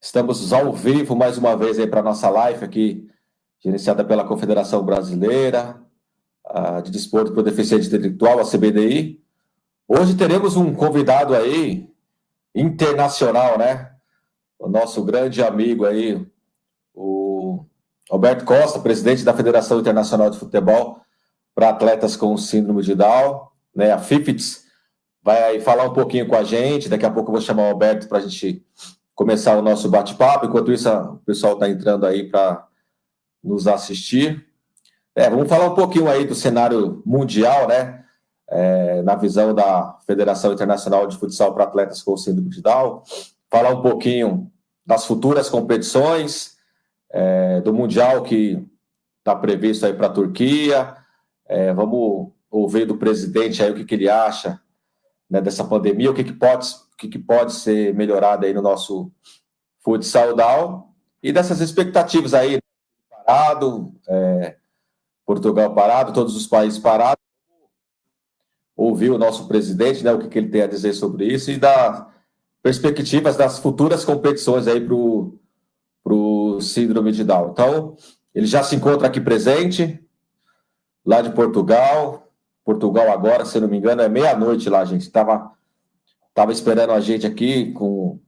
Estamos ao vivo mais uma vez aí para a nossa live aqui, gerenciada pela Confederação Brasileira de Desporto para o Deficiente Intelectual, a CBDI. Hoje teremos um convidado aí, internacional, né? O nosso grande amigo aí, o Alberto Costa, presidente da Federação Internacional de Futebol para Atletas com Síndrome de Down, né? A FIFITS, vai falar um pouquinho com a gente. Daqui a pouco eu vou chamar o Alberto para a gente começar o nosso bate-papo. Enquanto isso, o pessoal está entrando aí para nos assistir. Vamos falar um pouquinho aí do cenário mundial, né? Na visão da Federação Internacional de Futsal para Atletas com Síndrome de Down. Falar um pouquinho das futuras competições, do Mundial que está previsto aí para a Turquia. Vamos ouvir do presidente aí o que ele acha, né, dessa pandemia, o que pode ser melhorado aí no nosso futsal down e dessas expectativas aí, parado, Portugal parado, todos os países parados. Ouvir o nosso presidente, né, o que ele tem a dizer sobre isso e dar perspectivas das futuras competições aí para o Síndrome de Down. Então, ele já se encontra aqui presente, lá de Portugal. Portugal agora, se não me engano, é meia-noite lá, gente. Estava esperando a gente aqui com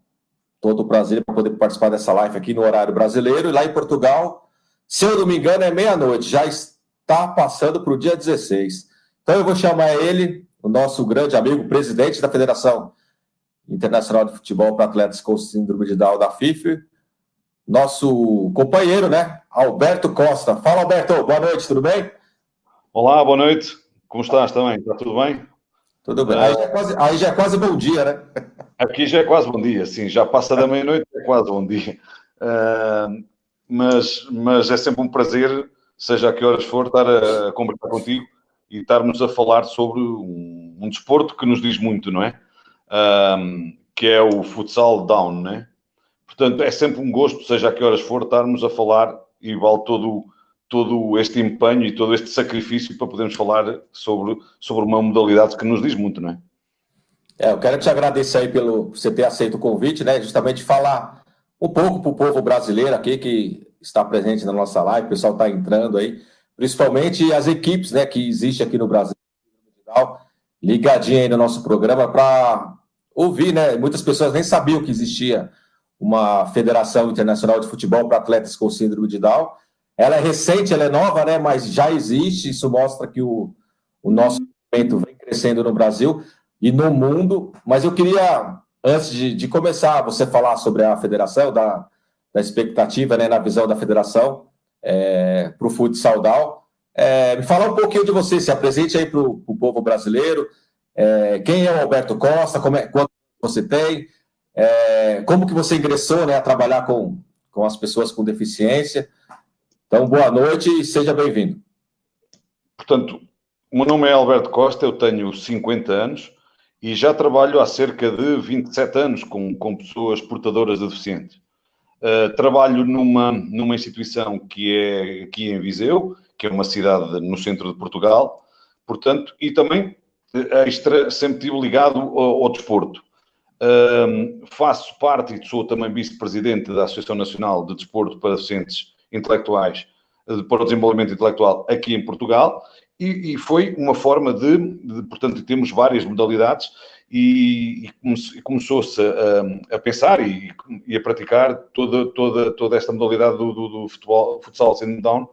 todo o prazer para poder participar dessa live aqui no horário brasileiro. E lá em Portugal, se eu não me engano, é meia-noite. Já está passando para o dia 16. Então eu vou chamar ele, o nosso grande amigo, presidente da Federação Internacional de Futebol para Atletas com Síndrome de Down da FIFA, nosso companheiro, né? Alberto Costa. Fala, Alberto. Boa noite, tudo bem? Olá, boa noite. Como estás também? Está tudo bem? Tudo bem. Aí já é quase bom dia, né? Aqui já é quase bom dia, sim. Já passa da meia-noite, é quase bom dia. Mas é sempre um prazer, seja a que horas for, estar a conversar contigo e estarmos a falar sobre um desporto que nos diz muito, não é? Que é o futsal down, não é? Portanto, é sempre um gosto, seja a que horas for, estarmos a falar e vale todo este empenho e todo este sacrifício para podermos falar sobre uma modalidade que nos diz muito, não é? Eu quero te agradecer aí por você ter aceito o convite, né? Justamente falar um pouco para o povo brasileiro aqui que está presente na nossa live, o pessoal está entrando aí, principalmente as equipes, né, que existem aqui no Brasil, ligadinha aí no nosso programa para ouvir, né? Muitas pessoas nem sabiam que existia uma Federação Internacional de Futebol para Atletas com Síndrome de Down. Ela é recente, ela é nova, né? Mas já existe. Isso mostra que o nosso movimento vem crescendo no Brasil e no mundo. Mas eu queria, antes de começar, você falar sobre a federação, da expectativa, né, na visão da federação para o futsal down. Me falar um pouquinho de você, se apresente aí para o povo brasileiro. Quem é o Alberto Costa? Quanto você tem? Como que você ingressou, né, a trabalhar com as pessoas com deficiência? Então, boa noite e seja bem-vindo. Portanto, o meu nome é Alberto Costa, eu tenho 50 anos e já trabalho há cerca de 27 anos com pessoas portadoras de deficientes. Trabalho numa instituição que é aqui em Viseu, que é uma cidade no centro de Portugal, portanto, e também sempre estive ligado ao desporto. Faço parte e sou também vice-presidente da Associação Nacional de Desporto para Deficientes Intelectuais, para o Desenvolvimento Intelectual aqui em Portugal, e foi uma forma portanto, temos várias modalidades e começou-se a pensar e a praticar toda esta modalidade do futsal síndrome down,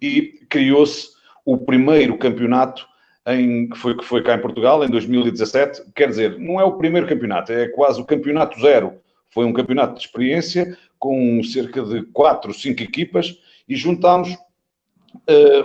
e criou-se o primeiro campeonato que foi cá em Portugal, em 2017. Quer dizer, não é o primeiro campeonato, é quase o campeonato zero. Foi um campeonato de experiência com cerca de 4 ou 5 equipas e juntámos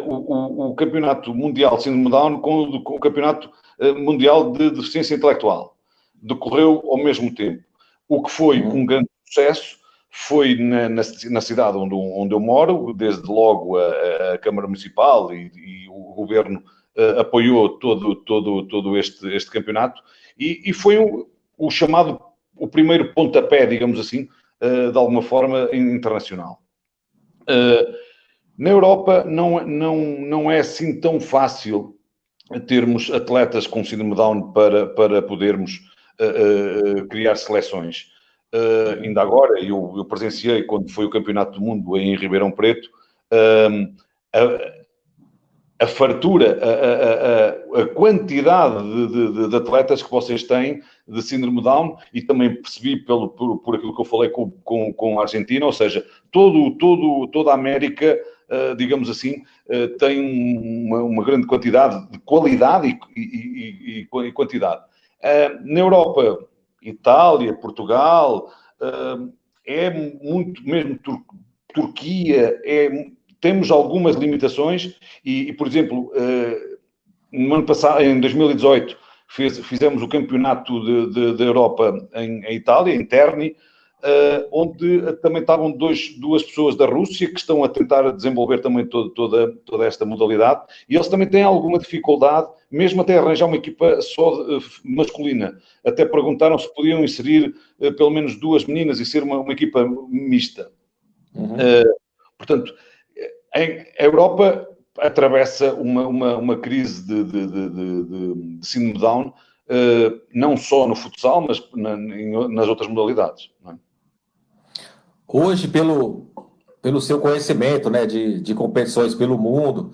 o campeonato mundial de síndrome Down com o campeonato mundial de deficiência intelectual. Decorreu ao mesmo tempo. O que foi um grande sucesso foi na cidade onde eu moro, desde logo a Câmara Municipal e o Governo apoiou todo este campeonato e foi o chamado, o primeiro pontapé, digamos assim, de alguma forma, internacional. Na Europa não é assim tão fácil termos atletas com síndrome Down para podermos criar seleções. ainda agora, eu presenciei quando foi o Campeonato do Mundo em Ribeirão Preto, a fartura, a quantidade de atletas que vocês têm de síndrome Down, e também percebi por aquilo que eu falei com a Argentina, ou seja, toda a América, digamos assim, tem uma grande quantidade de qualidade e quantidade. Na Europa, Itália, Portugal, é muito mesmo Turquia, temos algumas limitações e, por exemplo, no ano passado, em 2018, fizemos o campeonato da Europa em Itália, em Terni, onde também estavam duas pessoas da Rússia que estão a tentar desenvolver também toda esta modalidade, e eles também têm alguma dificuldade, mesmo até arranjar uma equipa só masculina. Até perguntaram se podiam inserir pelo menos 2 meninas e ser uma equipa mista. Uhum. Portanto, a Europa atravessa uma crise de síndrome Down, não só no futsal, mas nas outras modalidades. Não é? Hoje, pelo seu conhecimento, né, de competições pelo mundo,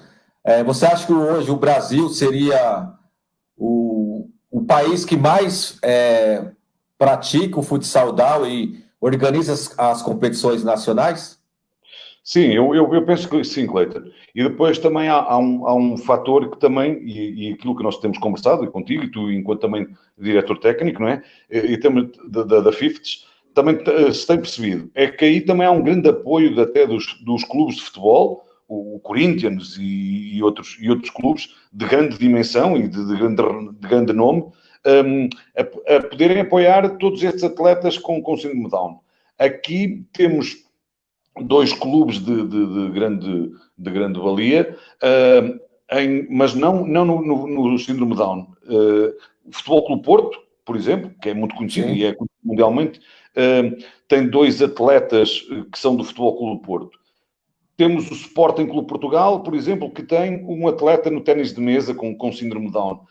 você acha que hoje o Brasil seria o país que mais pratica o futsal Down e organiza as competições nacionais? Sim, eu penso que sim, Cleiton. E depois também há um fator que também, e aquilo que nós temos conversado, e contigo, e tu, enquanto também diretor técnico, não é? E também da FIFTES, também se tem percebido, é que aí também há um grande apoio até dos clubes de futebol, o Corinthians e outros clubes de grande dimensão e de grande nome, a poderem apoiar todos estes atletas com síndrome Down. Aqui temos 2 clubes de grande valia, mas não no síndrome Down. O Futebol Clube Porto, por exemplo, que é muito conhecido. Sim. E é conhecido mundialmente, tem 2 atletas que são do Futebol Clube Porto. Temos o Sporting Clube Portugal, por exemplo, que tem um atleta no ténis de mesa com síndrome Down.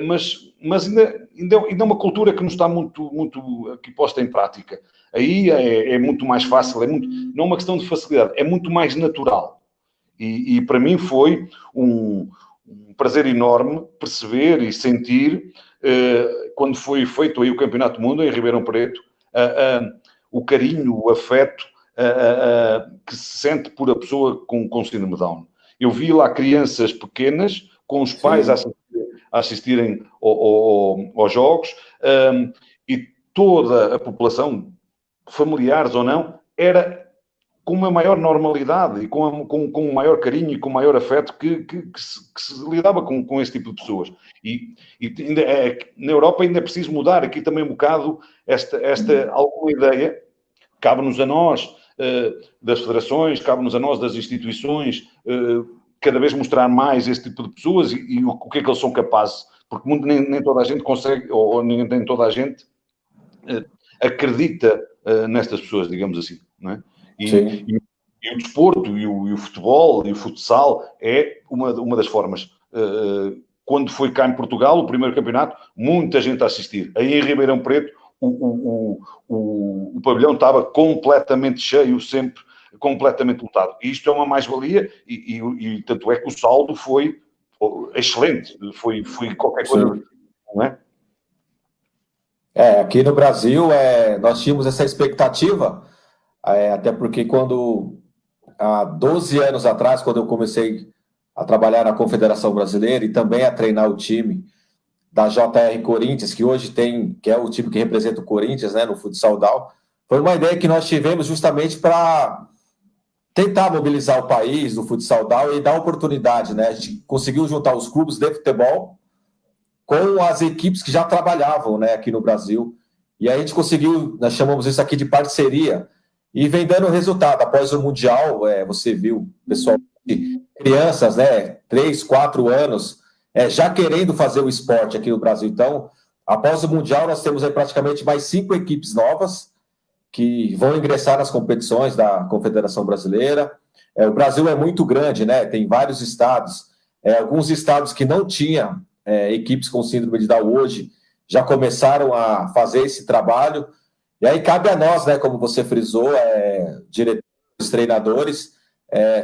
Mas ainda é uma cultura que não está muito aqui posta em prática. Aí é muito mais fácil, não é uma questão de facilidade, é muito mais natural. E para mim foi um prazer enorme perceber e sentir, quando foi feito aí o Campeonato do Mundo em Ribeirão Preto, o carinho, o afeto que se sente por a pessoa com síndrome Down. Eu vi lá crianças pequenas com os pais a assistirem aos jogos, e toda a população, familiares ou não, era com uma maior normalidade e com um maior carinho e com um maior afeto que se lidava com esse tipo de pessoas. E ainda na Europa ainda é preciso mudar aqui também um bocado esta alguma ideia. Cabe-nos a nós, das federações, cabe-nos a nós, das instituições, cada vez mostrar mais esse tipo de pessoas e o que é que eles são capazes. Porque nem toda a gente consegue, ou nem toda a gente acredita nestas pessoas, digamos assim, não é? E o desporto, e o futebol, e o futsal é uma das formas. Quando foi cá em Portugal, o primeiro campeonato, muita gente a assistir. Aí em Ribeirão Preto, o pavilhão estava completamente cheio, sempre completamente lotado. E isto é uma mais-valia, e tanto é que o saldo foi excelente. Foi qualquer coisa, não é? Aqui no Brasil, nós tínhamos essa expectativa, até porque há 12 anos atrás, quando eu comecei a trabalhar na Confederação Brasileira e também a treinar o time da JR Corinthians, que é o time que representa o Corinthians, né, no futsal Down, foi uma ideia que nós tivemos justamente para tentar mobilizar o país do futsal Down e dar oportunidade, né? A gente conseguiu juntar os clubes de futebol com as equipes que já trabalhavam, né, aqui no Brasil. E aí a gente conseguiu, nós chamamos isso aqui de parceria, e vem dando resultado. Após o Mundial, você viu, pessoal, crianças, né, 3, 4 anos, já querendo fazer o esporte aqui no Brasil. Então, após o Mundial, nós temos aí praticamente mais 5 equipes novas que vão ingressar nas competições da Confederação Brasileira. O Brasil é muito grande, né? Tem vários estados. Alguns estados que não tinham equipes com síndrome de Down hoje já começaram a fazer esse trabalho. E aí cabe a nós, né, como você frisou, diretores, treinadores,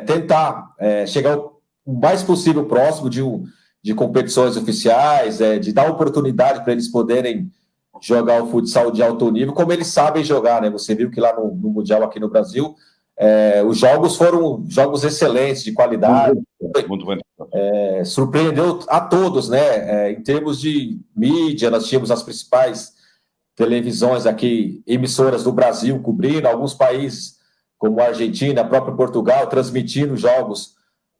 tentar chegar o mais possível próximo de competições oficiais, de dar oportunidade para eles poderem jogar o futsal de alto nível, como eles sabem jogar, né? Você viu que lá no Mundial aqui no Brasil, os jogos foram jogos excelentes, de qualidade, Muito bem. surpreendeu a todos, né? Em termos de mídia, nós tínhamos as principais televisões aqui, emissoras do Brasil cobrindo, alguns países, como a Argentina, a própria Portugal, transmitindo jogos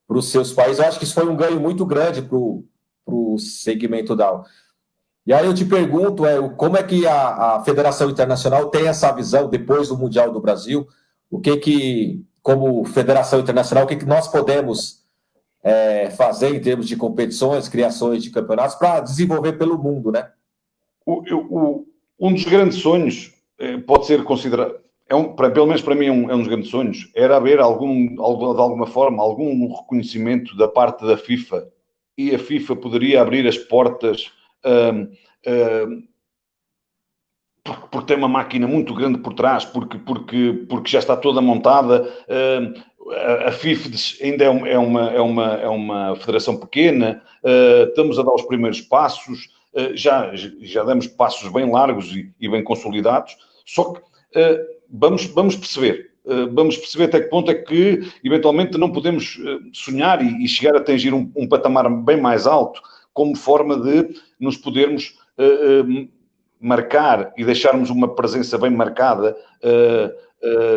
para os seus países. Eu acho que isso foi um ganho muito grande para o segmento DAO. E aí eu te pergunto, como é que a Federação Internacional tem essa visão depois do Mundial do Brasil? Como Federação Internacional, o que nós podemos fazer em termos de competições, criações de campeonatos para desenvolver pelo mundo, né? Um dos grandes sonhos pode ser considerado, pelo menos para mim é um dos grandes sonhos, era haver de alguma forma, algum reconhecimento da parte da FIFA, e a FIFA poderia abrir as portas porque tem uma máquina muito grande por trás, porque já está toda montada. A FIFDES ainda é uma federação pequena, estamos a dar os primeiros passos, já damos passos bem largos e bem consolidados, só que vamos perceber. Vamos perceber até que ponto é que, eventualmente, não podemos sonhar e chegar a atingir um patamar bem mais alto, como forma de nos podermos marcar e deixarmos uma presença bem marcada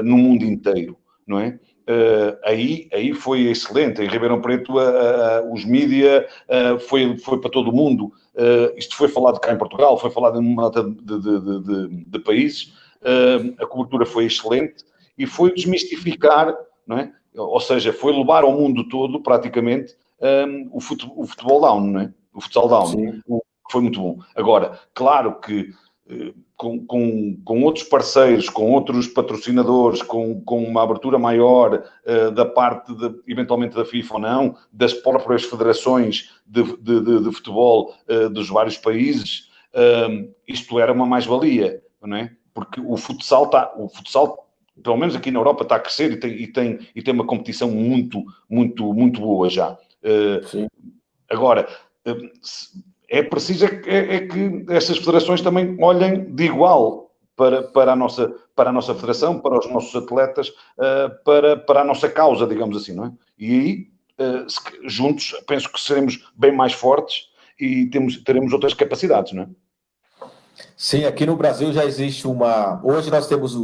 no mundo inteiro, não é? Aí foi excelente. Em Ribeirão Preto, os mídia foi para todo o mundo. Isto foi falado cá em Portugal, foi falado em uma de países. A cobertura foi excelente e foi desmistificar, não é? Ou seja, foi levar ao mundo todo, praticamente, o futebol down, não é? O futsal down. Sim. Foi muito bom. Agora, claro que com outros parceiros, com outros patrocinadores, com uma abertura maior da parte, eventualmente, da FIFA ou não, das próprias federações de futebol dos vários países, isto era uma mais-valia, não é? Porque o futsal, pelo menos aqui na Europa, está a crescer e tem uma competição muito, muito, muito boa já. Agora, é preciso que essas federações também olhem de igual para a nossa federação, para os nossos atletas, para a nossa causa, digamos assim, não é? E aí, juntos, penso que seremos bem mais fortes e teremos outras capacidades, não é? Sim, aqui no Brasil já existe Hoje nós temos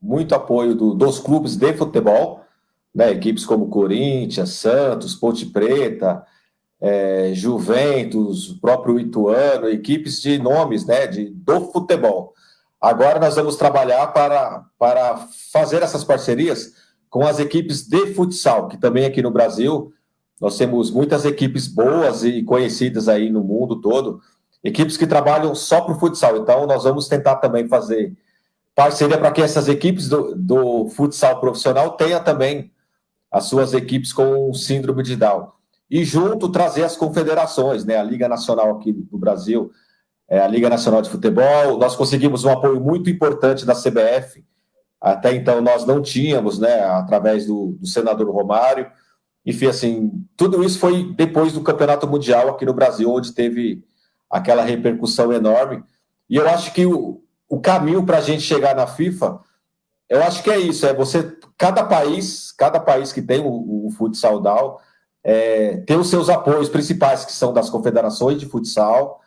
muito apoio dos clubes de futebol, né? Equipes como Corinthians, Santos, Ponte Preta, Juventus, o próprio Ituano, equipes de nomes, né, do futebol. Agora nós vamos trabalhar para fazer essas parcerias com as equipes de futsal, que também aqui no Brasil nós temos muitas equipes boas e conhecidas aí no mundo todo, equipes que trabalham só para o futsal. Então nós vamos tentar também fazer parceria para que essas equipes do futsal profissional tenham também as suas equipes com síndrome de Down. E junto trazer as confederações, né? A Liga Nacional aqui do Brasil, a Liga Nacional de Futebol. Nós conseguimos um apoio muito importante da CBF. Até então nós não tínhamos, né? Através do senador Romário. Enfim, assim, tudo isso foi depois do Campeonato Mundial aqui no Brasil, onde teve aquela repercussão enorme. E eu acho que o caminho para a gente chegar na FIFA, eu acho que é isso, cada país que tem o futsal down, ter os seus apoios principais, que são das confederações de futsal,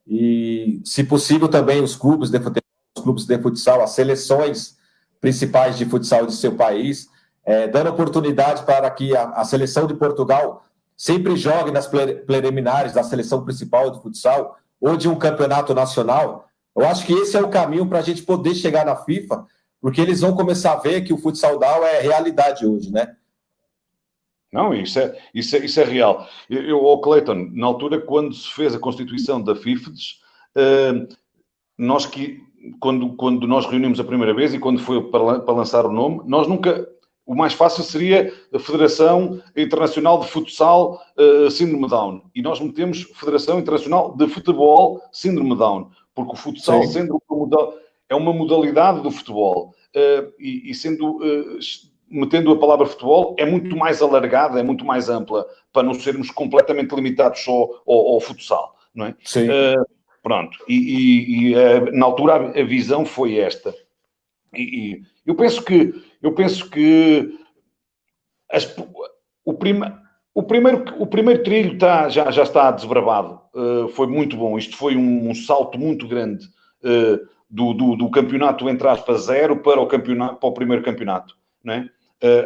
e, se possível, também os clubes de futsal, as seleções principais de futsal de seu país, dando oportunidade para que a seleção de Portugal sempre jogue nas preliminares da seleção principal de futsal, ou de um campeonato nacional. Eu acho que esse é o caminho para a gente poder chegar na FIFA, porque eles vão começar a ver que o futsal down é realidade hoje, né? Não, isso é real. Clayton, na altura, quando se fez a constituição da FIFDES, quando nós reunimos a primeira vez e quando foi para lançar o nome, nós nunca... O mais fácil seria a Federação Internacional de Futsal Síndrome Down. E nós metemos Federação Internacional de Futebol Síndrome Down. Porque o futsal, sendo como é uma modalidade do futebol. E metendo a palavra futebol, é muito mais alargada, é muito mais ampla, para não sermos completamente limitados só ao futsal, não é? Sim. Pronto. Na altura a visão foi esta. E eu penso que o primeiro trilho já está desbravado. Foi muito bom. Isto foi um salto muito grande do campeonato, entre aspas, zero para o primeiro campeonato, não é?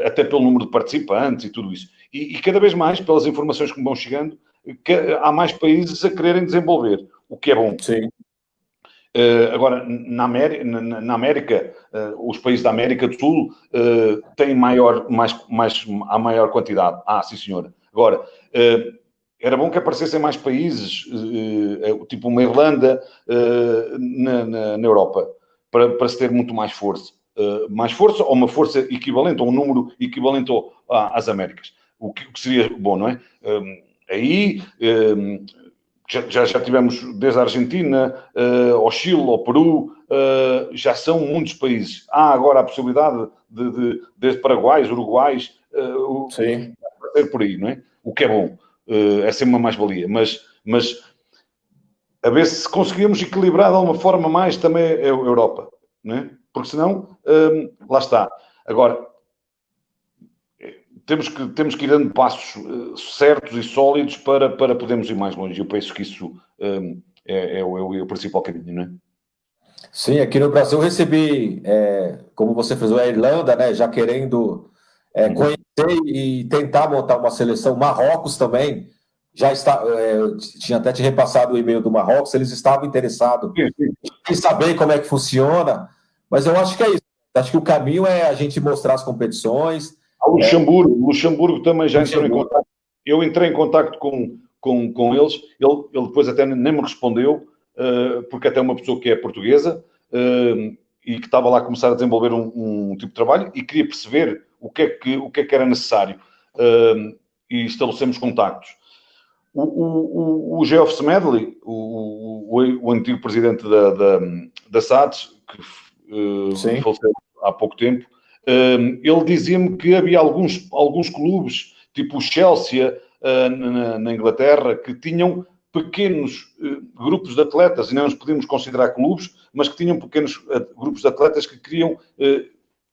Até pelo número de participantes e tudo isso. E cada vez mais, pelas informações que me vão chegando, há mais países a quererem desenvolver, o que é bom. Sim. Agora, na América, os países da América do Sul têm a maior quantidade. Sim, senhora. Agora, era bom que aparecessem mais países, tipo uma Irlanda, na Europa, para se ter muito mais força. Mais força, ou uma força equivalente, ou um número equivalente às Américas. O que seria bom, não é? Aí... Já tivemos desde a Argentina, ao Chile, ao Peru, já são muitos países. Há agora a possibilidade desde Paraguaios, Uruguais, Sim. ser por aí, não é? O que é bom. É sempre uma mais-valia. Mas a ver se conseguimos equilibrar de alguma forma mais também a Europa, não é? Porque senão, lá está. Agora, temos que ir dando passos certos e sólidos para podermos ir mais longe. Eu penso que isso é o principal caminho, não é? Sim, aqui no Brasil eu recebi, como você fez, a Irlanda, né, já querendo conhecer e tentar montar uma seleção. Marrocos também já está, tinha até te repassado o e-mail do Marrocos, eles estavam interessados em saber como é que funciona, mas eu acho que é isso. Acho que o caminho é a gente mostrar as competições. Luxemburgo também já entrou em contato. Eu entrei em contato com eles, ele depois até nem me respondeu, porque até é uma pessoa que é portuguesa e que estava lá a começar a desenvolver um tipo de trabalho e queria perceber o que é que era necessário, e estabelecemos contactos. O Geoff Smedley, o antigo presidente da SADS, que faleceu há pouco tempo, ele dizia-me que havia alguns clubes, tipo o Chelsea, na Inglaterra, que tinham pequenos grupos de atletas, e não os podíamos considerar clubes, mas que tinham pequenos grupos de atletas que queriam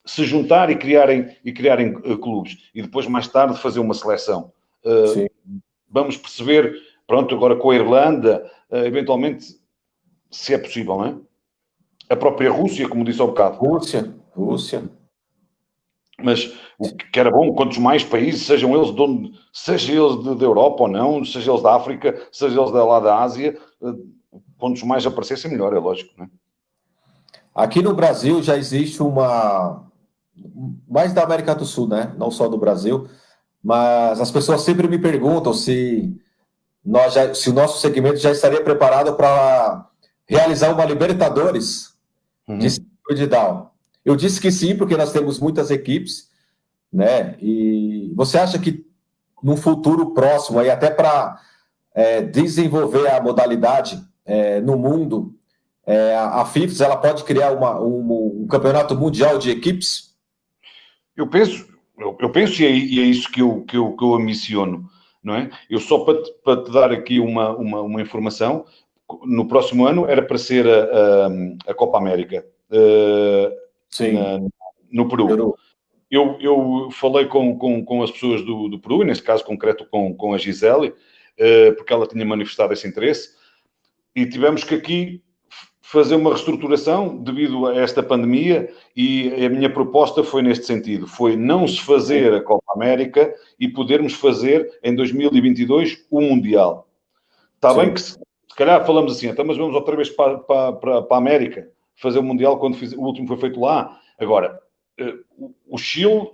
se juntar e criarem clubes. E depois, mais tarde, fazer uma seleção. Vamos perceber, pronto, agora com a Irlanda, eventualmente, se é possível, não é? A própria Rússia, como disse há bocado. Rússia. Mas o que era bom, quantos mais países, sejam eles seja eles da Europa ou não, seja eles da África, seja eles lá da Ásia, quantos mais aparecessem, melhor, é lógico, não é? Aqui no Brasil já existe mais da América do Sul, né? Não só do Brasil, mas as pessoas sempre me perguntam se o nosso segmento já estaria preparado para realizar uma Libertadores de síndrome de Down. Eu disse que sim, porque nós temos muitas equipes, né? E você acha que no futuro próximo, aí até para desenvolver a modalidade no mundo, a FIFES ela pode criar um campeonato mundial de equipes? Eu penso e é isso que eu ambiciono, não é? Eu só para te dar aqui uma informação, no próximo ano era para ser a Copa América, no Peru. Eu falei com as pessoas do Peru, e neste caso concreto com a Gisele, porque ela tinha manifestado esse interesse, e tivemos que aqui fazer uma reestruturação devido a esta pandemia, e a minha proposta foi neste sentido, foi não se fazer a Copa América e podermos fazer em 2022 o Mundial. Está bem que se calhar falamos assim, então, mas vamos outra vez para a América fazer o Mundial quando o último foi feito lá. Agora, o Chile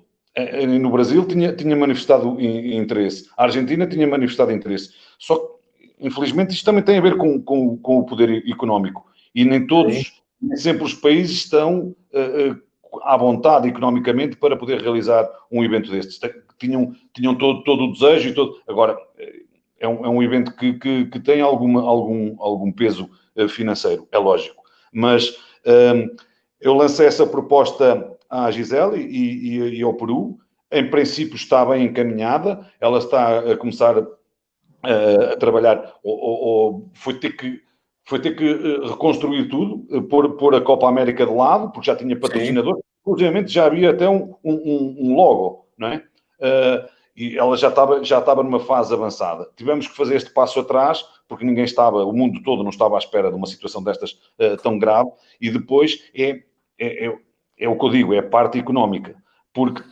no Brasil tinha manifestado interesse, a Argentina tinha manifestado interesse, só que infelizmente isto também tem a ver com o poder económico. E nem sempre os países estão à vontade economicamente para poder realizar um evento destes. Tinham todo o desejo e todo. Agora, é um evento que tem algum peso financeiro, é lógico. Mas Eu lancei essa proposta à Gisele e ao Peru. Em princípio está bem encaminhada. Ela está a começar a trabalhar, ou foi ter que reconstruir tudo, pôr a Copa América de lado, porque já tinha patrocinador. Obviamente já havia até um logo, não é? E ela já estava numa fase avançada. Tivemos que fazer este passo atrás, porque ninguém estava, o mundo todo não estava à espera de uma situação destas tão grave, e depois é o que eu digo, é a parte económica, porque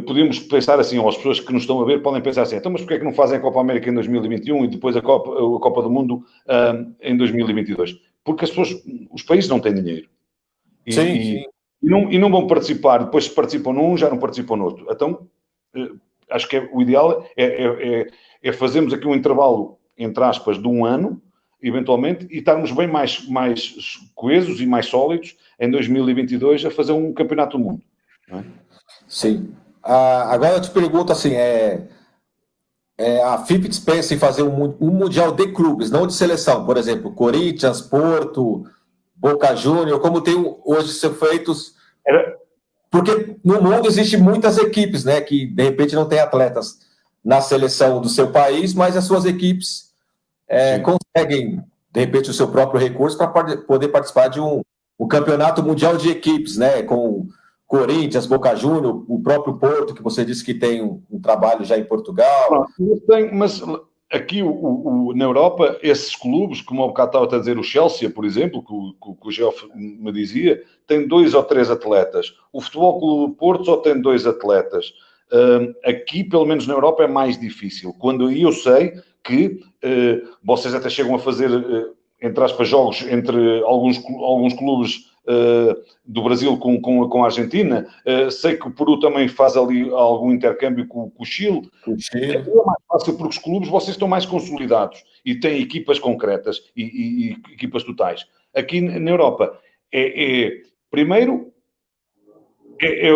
podemos pensar assim, ou as pessoas que nos estão a ver podem pensar assim, então mas porquê é que não fazem a Copa América em 2021 e depois a Copa do Mundo em 2022? Porque as pessoas, os países não têm dinheiro. E não vão participar, depois se participam num, já não participam no outro. Então, acho que o ideal é fazermos aqui um intervalo, entre aspas, de um ano, eventualmente, e estarmos bem mais coesos e mais sólidos em 2022 a fazer um campeonato do mundo. Não é? Sim. Agora eu te pergunto assim, a FIP pensa em fazer um mundial de clubes, não de seleção, por exemplo, Corinthians, Porto, Boca Júnior, como tem hoje ser feitos. Porque no mundo existem muitas equipes, né, que de repente não tem atletas na seleção do seu país, mas as suas equipes conseguem, de repente, o seu próprio recurso para poder participar de um campeonato mundial de equipes, né, com Corinthians, Boca Júnior, o próprio Porto, que você disse que tem um trabalho já em Portugal. Mas aqui na Europa, esses clubes, como o bocado estava a dizer, o Chelsea, por exemplo, que o Geoff me dizia, tem 2 ou 3 atletas. O Futebol Clube do Porto só tem 2 atletas. Aqui, pelo menos na Europa, é mais difícil. Quando eu sei que vocês até chegam a fazer, entre aspas, jogos entre alguns clubes do Brasil com a Argentina. Sei que o Peru também faz ali algum intercâmbio com o Chile. É mais fácil porque os clubes, vocês estão mais consolidados e têm equipas concretas e equipas totais. Aqui na Europa, primeiro,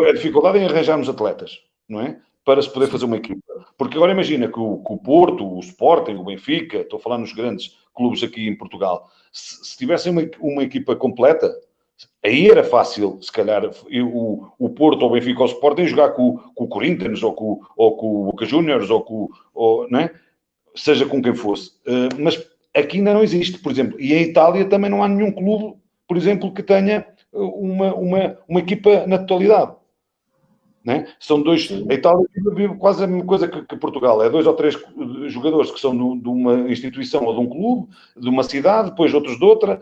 a dificuldade em arranjarmos atletas, não é? Para se poder fazer uma equipa. Porque agora imagina que o Porto, o Sporting, o Benfica, estou a falar nos grandes clubes aqui em Portugal, se tivessem uma equipa completa, aí era fácil, se calhar, o Porto ou o Benfica ou o Sporting jogar com o Corinthians ou com o Boca Juniors não é? Seja com quem fosse. Mas aqui ainda não existe, por exemplo. E em Itália também não há nenhum clube, por exemplo, que tenha uma equipa na totalidade. Né? São 2. A Itália vive quase a mesma coisa que Portugal. É 2 ou 3 jogadores que são de uma instituição ou de um clube, de uma cidade, depois outros de outra.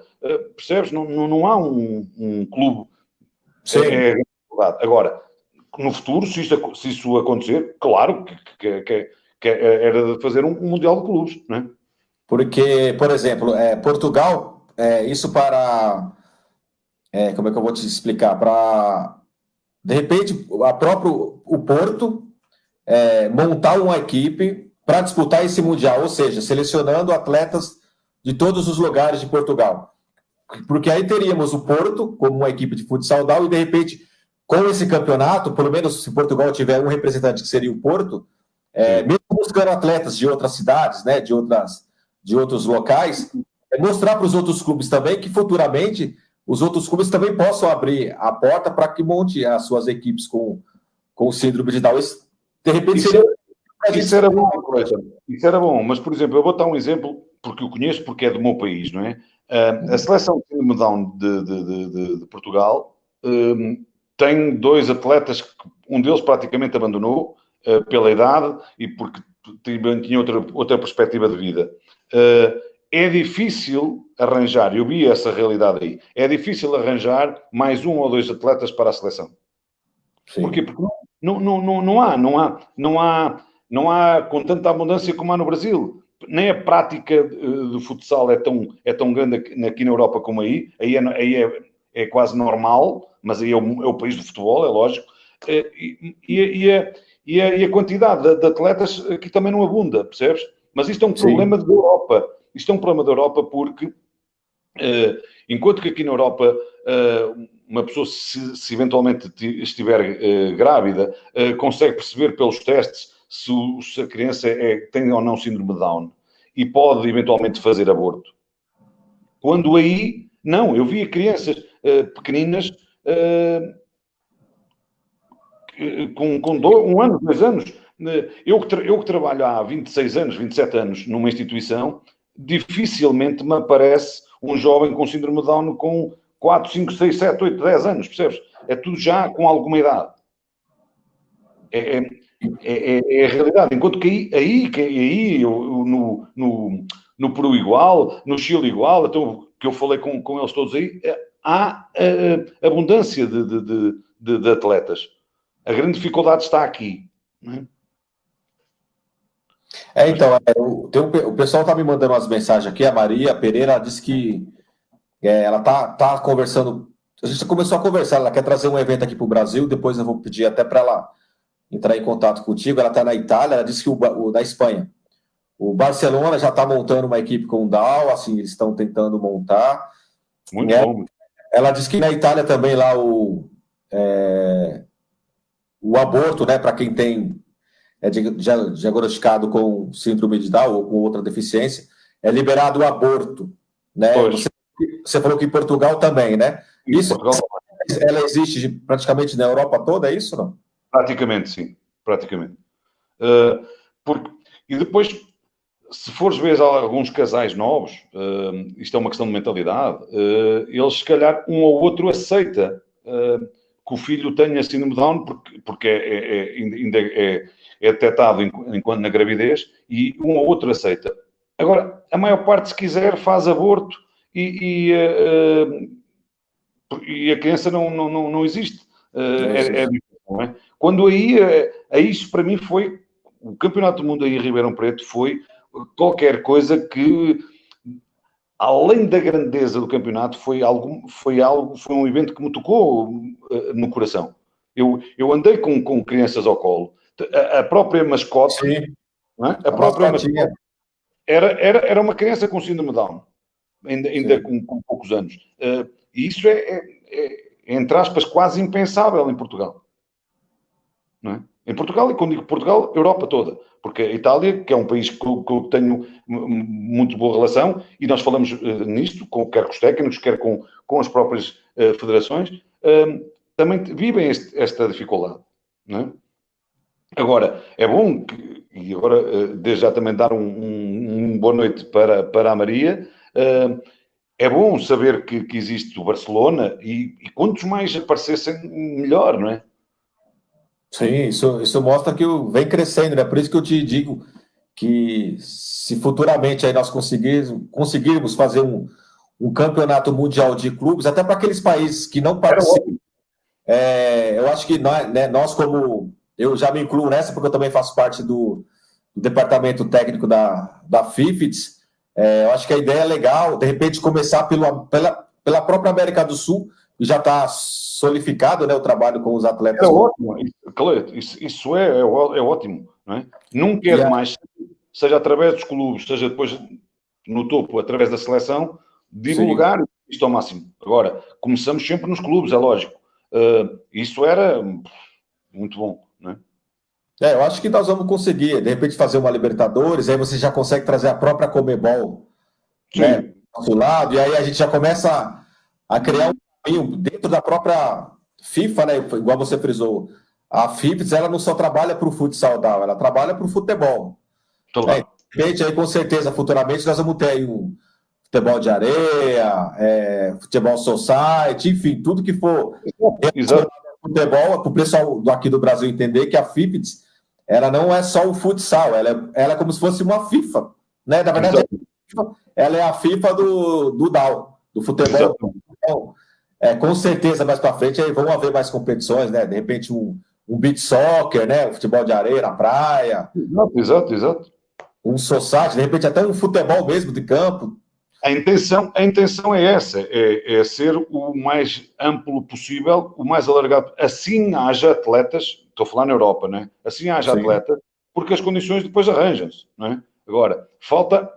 Percebes? Não há um clube. Sim. Agora, no futuro, se isso acontecer, claro que era de fazer um mundial de clubes, não é? Porque, por exemplo, Portugal, isso para. Como é que eu vou te explicar? Para, de repente, o Porto montar uma equipe para disputar esse Mundial, ou seja, selecionando atletas de todos os lugares de Portugal. Porque aí teríamos o Porto como uma equipe de futsal e, de repente, com esse campeonato, pelo menos se Portugal tiver um representante que seria o Porto, mesmo buscando atletas de outras cidades, né, de outros locais, mostrar para os outros clubes também que futuramente os outros clubes também possam abrir a porta para que monte as suas equipes com o síndrome de Down. Isso, de repente, isso era bom, isso era bom, mas, por exemplo, eu vou dar um exemplo, porque eu conheço, porque é do meu país, não é? A seleção de síndrome de Down de Portugal tem 2 atletas, um deles praticamente abandonou pela idade e porque tinha outra perspectiva de vida. É difícil arranjar, eu vi essa realidade aí, é difícil arranjar mais 1 ou 2 atletas para a seleção. Sim. Porquê? Porque não há com tanta abundância como há no Brasil. Nem a prática do futsal é tão grande aqui na Europa como aí. Aí é quase normal, mas aí é o país do futebol, é lógico. E a quantidade de atletas aqui também não abunda, percebes? Mas isto é um problema da Europa. Isto é um problema da Europa porque, enquanto que aqui na Europa uma pessoa, se eventualmente estiver grávida, consegue perceber pelos testes se a criança tem ou não síndrome de Down e pode eventualmente fazer aborto. Quando aí, não, eu via crianças pequeninas, um ano, 2 anos. Eu que trabalho há 26 anos, 27 anos numa instituição, dificilmente me aparece um jovem com síndrome de Down com 4, 5, 6, 7, 8, 10 anos, percebes? É tudo já com alguma idade. É a realidade. Enquanto que aí no Peru igual, no Chile igual, então, que eu falei com eles todos aí, há abundância de atletas. A grande dificuldade está aqui. Não é? Então, o pessoal está me mandando umas mensagens aqui, a Maria Pereira disse que ela tá conversando, a gente começou a conversar, ela quer trazer um evento aqui para o Brasil, depois eu vou pedir até para ela entrar em contato contigo, ela está na Itália, ela disse que o da Espanha. O Barcelona já está montando uma equipe com o Dow, assim, eles estão tentando montar. Muito bom. Ela disse que na Itália também lá o aborto, né, para quem tem diagnosticado com síndrome de Down ou com outra deficiência, é liberado o aborto, né? Você falou que em Portugal também, né? Isso, Portugal, ela existe praticamente na Europa toda, é isso, não? Praticamente, sim. Praticamente. E depois, se fores ver alguns casais novos, isto é uma questão de mentalidade, eles, se calhar, um ou outro aceita que o filho tenha síndrome de Down, porque ainda é detectado enquanto na gravidez, e um ou outro aceita. Agora, a maior parte, se quiser, faz aborto e a criança não existe. Não é? Quando aí isso para mim foi o Campeonato do Mundo aí em Ribeirão Preto foi qualquer coisa que, além da grandeza do campeonato, foi um evento que me tocou no coração. Eu andei com crianças ao colo. A própria mascote, sim, não é? A própria mascote era uma criança com síndrome de Down, ainda com poucos anos. E isso entre aspas, quase impensável em Portugal. Não é? Em Portugal, e quando digo Portugal, Europa toda. Porque a Itália, que é um país que eu tenho muito boa relação, e nós falamos nisto, quer com os técnicos, quer com as próprias federações, também vivem esta dificuldade. Não é? Agora, é bom, e agora desde já também dar um boa noite para a Maria, é bom saber que existe o Barcelona e quantos mais aparecessem, melhor, não é? Sim, isso mostra que vem crescendo, né? Por isso que eu te digo que se futuramente aí nós conseguirmos fazer um campeonato mundial de clubes, até para aqueles países que não participam, eu acho que nós como... Eu já me incluo nessa, porque eu também faço parte do departamento técnico da FIFITS. Eu acho que a ideia é legal, de repente, começar pela própria América do Sul, que já está solidificado, né, o trabalho com os atletas. É ótimo, isso é ótimo. Não é? Não quero mais, seja através dos clubes, seja depois no topo, através da seleção, divulgar isto ao máximo. Agora, começamos sempre nos clubes, é lógico. Isso era muito bom, não é? Eu acho que nós vamos conseguir, de repente, fazer uma Libertadores, aí você já consegue trazer a própria Conmebol, né, do nosso lado, e aí a gente já começa a criar um caminho dentro da própria FIFA, né, igual você frisou. A FIFA, ela não só trabalha para o futsal, ela trabalha para o futebol. De repente, aí, com certeza, futuramente, nós vamos ter aí um futebol de areia, futebol society, enfim, tudo que for futebol, para o pessoal aqui do Brasil entender que a FIFITS, ela não é só o futsal, ela é como se fosse uma FIFA, né? Na verdade, ela é a FIFA do DAO, do futebol. Então, com certeza, mais para frente, aí vão haver mais competições, né? De repente, um beach soccer, né? O futebol de areia na praia. Exato. Um society, de repente, até um futebol mesmo de campo. A intenção é essa, é ser o mais amplo possível, o mais alargado. Assim haja atletas, estou a falar na Europa, não é? Assim haja atletas, porque as condições depois arranjam-se, não é? Agora, falta,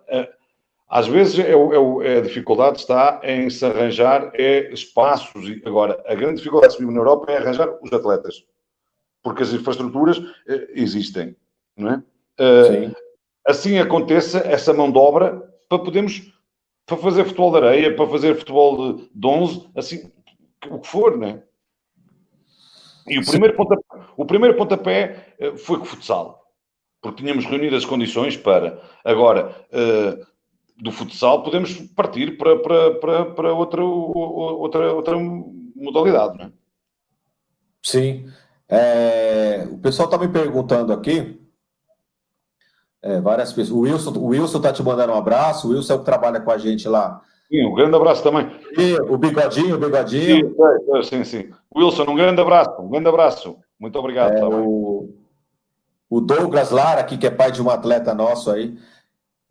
às vezes a dificuldade está em se arranjar espaços. Agora, a grande dificuldade que se vive na Europa é arranjar os atletas, porque as infraestruturas existem, não é? Assim aconteça essa mão de obra para fazer futebol de areia, para fazer futebol de 11, assim, o que for, né? E o primeiro pontapé foi com o futsal, porque tínhamos reunido as condições para. Agora, do futsal podemos partir para outra modalidade, não é? Sim. O pessoal está me perguntando aqui, várias pessoas. O Wilson está te mandando um abraço. O Wilson é o que trabalha com a gente lá. Sim, um grande abraço também. E o Bigodinho, o Bigodinho. Sim, sim. Wilson, um grande abraço. Muito obrigado. Tá bem. O Douglas Lara, aqui, que é pai de um atleta nosso aí,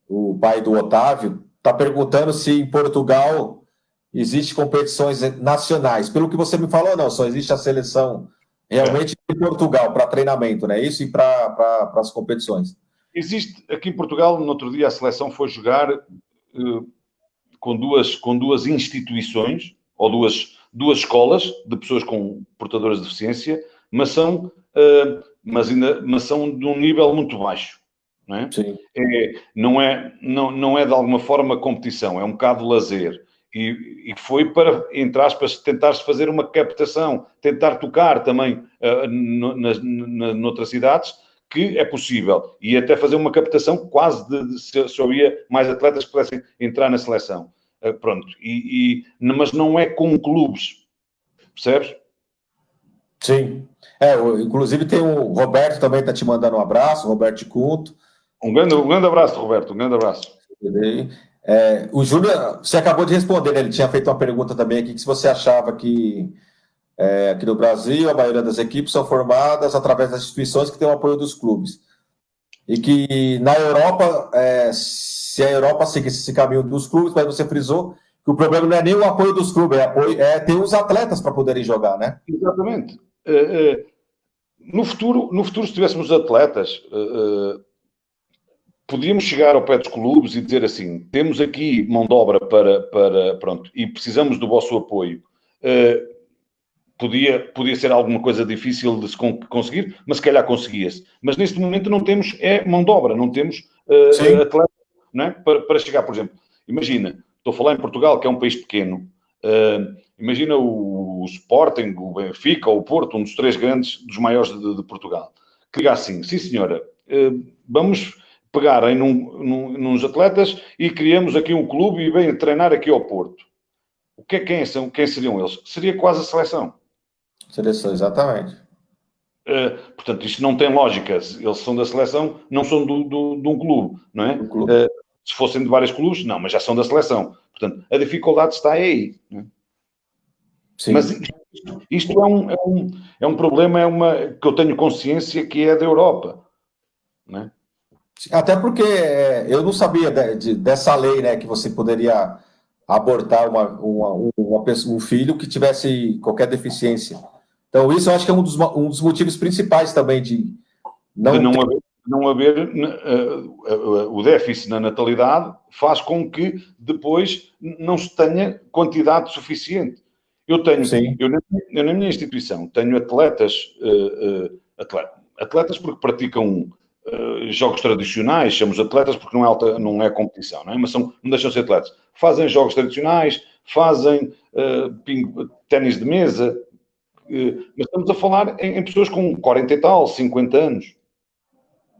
o pai do Otávio, está perguntando se em Portugal existe competições nacionais. Pelo que você me falou, não, só existe a seleção realmente em Portugal para treinamento, né? Isso e para as competições. Existe, aqui em Portugal, no outro dia a seleção foi jogar com duas instituições, ou duas escolas de pessoas com portadoras de deficiência, mas são de um nível muito baixo. Não é? Sim. Não é de alguma forma competição, é um bocado de lazer. E foi para, entre aspas, tentar-se fazer uma captação, tentar tocar também noutras cidades, que é possível. E até fazer uma captação quase se havia mais atletas que pudessem entrar na seleção. Pronto. Mas não é com clubes. Percebes? Sim. Inclusive tem o Roberto também está te mandando um abraço, Roberto Cunto. Um grande abraço, Roberto. Um grande abraço. O Júlio, você acabou de responder, né? Ele tinha feito uma pergunta também aqui, que se você achava que aqui no Brasil a maioria das equipes são formadas através das instituições que têm o apoio dos clubes. E que na Europa, se a Europa seguisse esse caminho dos clubes, mas você frisou que o problema não é nem o apoio dos clubes, é ter os atletas para poderem jogar, né? Exatamente. No futuro, se tivéssemos atletas, podíamos chegar ao pé dos clubes e dizer assim: temos aqui mão de obra pronto, e precisamos do vosso apoio. Podia ser alguma coisa difícil de se conseguir, mas se calhar conseguia-se. Mas neste momento não temos mão de obra, não temos atletas, não é? Para chegar, por exemplo, imagina, estou a falar em Portugal, que é um país pequeno, imagina o Sporting, o Benfica ou o Porto, um dos três grandes, dos maiores de Portugal, que diga assim: sim senhora, vamos pegar em nos atletas e criamos aqui um clube e vem treinar aqui ao Porto. Quem seriam eles? Seria quase a seleção. Seleção, exatamente. Portanto, isto não tem lógica. Eles são da seleção, não são de um clube, não é? Se fossem de vários clubes, não, mas já são da seleção. Portanto, a dificuldade está aí. Não é? Sim. Mas isto é um problema que eu tenho consciência que é da Europa. Não é? Até porque eu não sabia dessa lei, né, que você poderia abortar um filho que tivesse qualquer deficiência. Então, isso eu acho que é um dos motivos principais também de não haver o déficit na natalidade faz com que depois não se tenha quantidade suficiente. Eu na minha instituição tenho atletas porque praticam jogos tradicionais, chamamos atletas porque não é competição, não é? Mas não deixam de ser atletas. Fazem jogos tradicionais, fazem ténis de mesa, mas estamos a falar em pessoas com 40 e tal, 50 anos.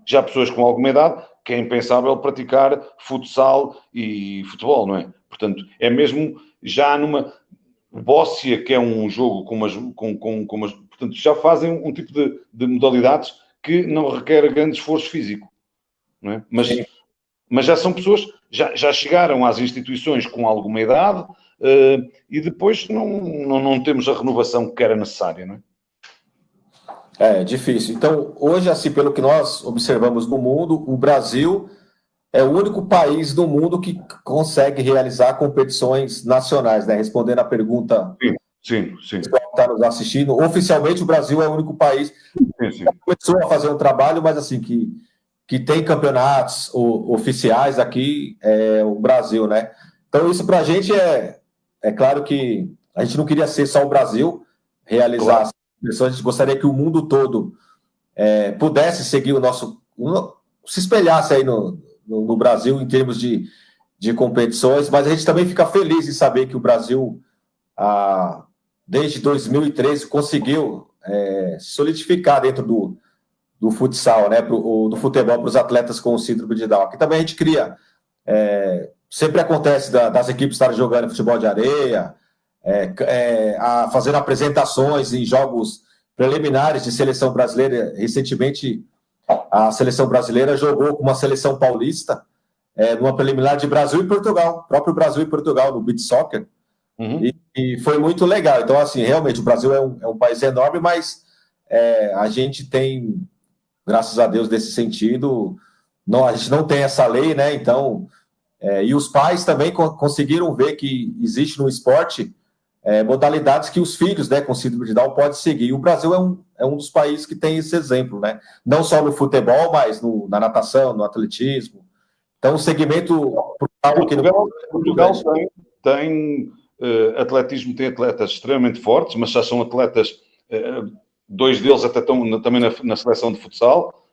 Já pessoas com alguma idade, que é impensável praticar futsal e futebol, não é? Portanto, é mesmo já numa bóssia, que é um jogo com umas... Portanto, já fazem um tipo de modalidades que não requer grande esforço físico, não é? Mas já são pessoas, já chegaram às instituições com alguma idade e depois não temos a renovação que era necessária, não é? É difícil. Então, hoje, assim, pelo que nós observamos no mundo, o Brasil é o único país do mundo que consegue realizar competições nacionais, né? Respondendo a pergunta Sim. que está nos assistindo, oficialmente o Brasil é o único país que começou a fazer um trabalho, mas assim, que tem campeonatos oficiais aqui, o Brasil, né? Então, isso para a gente é claro que a gente não queria ser só o Brasil realizar as competições, a gente gostaria que o mundo todo pudesse seguir se espelhasse aí no Brasil em termos de competições, mas a gente também fica feliz em saber que o Brasil, desde 2013, conseguiu solidificar dentro do futsal, né, do futebol para os atletas com síndrome de Down. Aqui também a gente cria, sempre acontece das equipes estarem jogando futebol de areia, fazendo apresentações em jogos preliminares de seleção brasileira. Recentemente, a seleção brasileira jogou com uma seleção paulista, numa preliminar de Brasil e Portugal, próprio Brasil e Portugal, no beach soccer, e foi muito legal. Então, assim, realmente, o Brasil é um país enorme, mas a gente tem, graças a Deus, nesse sentido, a gente não tem essa lei, né? Então, e os pais também conseguiram ver que existe no esporte modalidades que os filhos, né, com síndrome de Down podem seguir. E o Brasil é um dos países que tem esse exemplo, né? Não só no futebol, mas na natação, no atletismo. Então, o segmento... Portugal tem atletismo, tem atletas extremamente fortes, mas já são atletas, dois deles até estão também na seleção de futsal,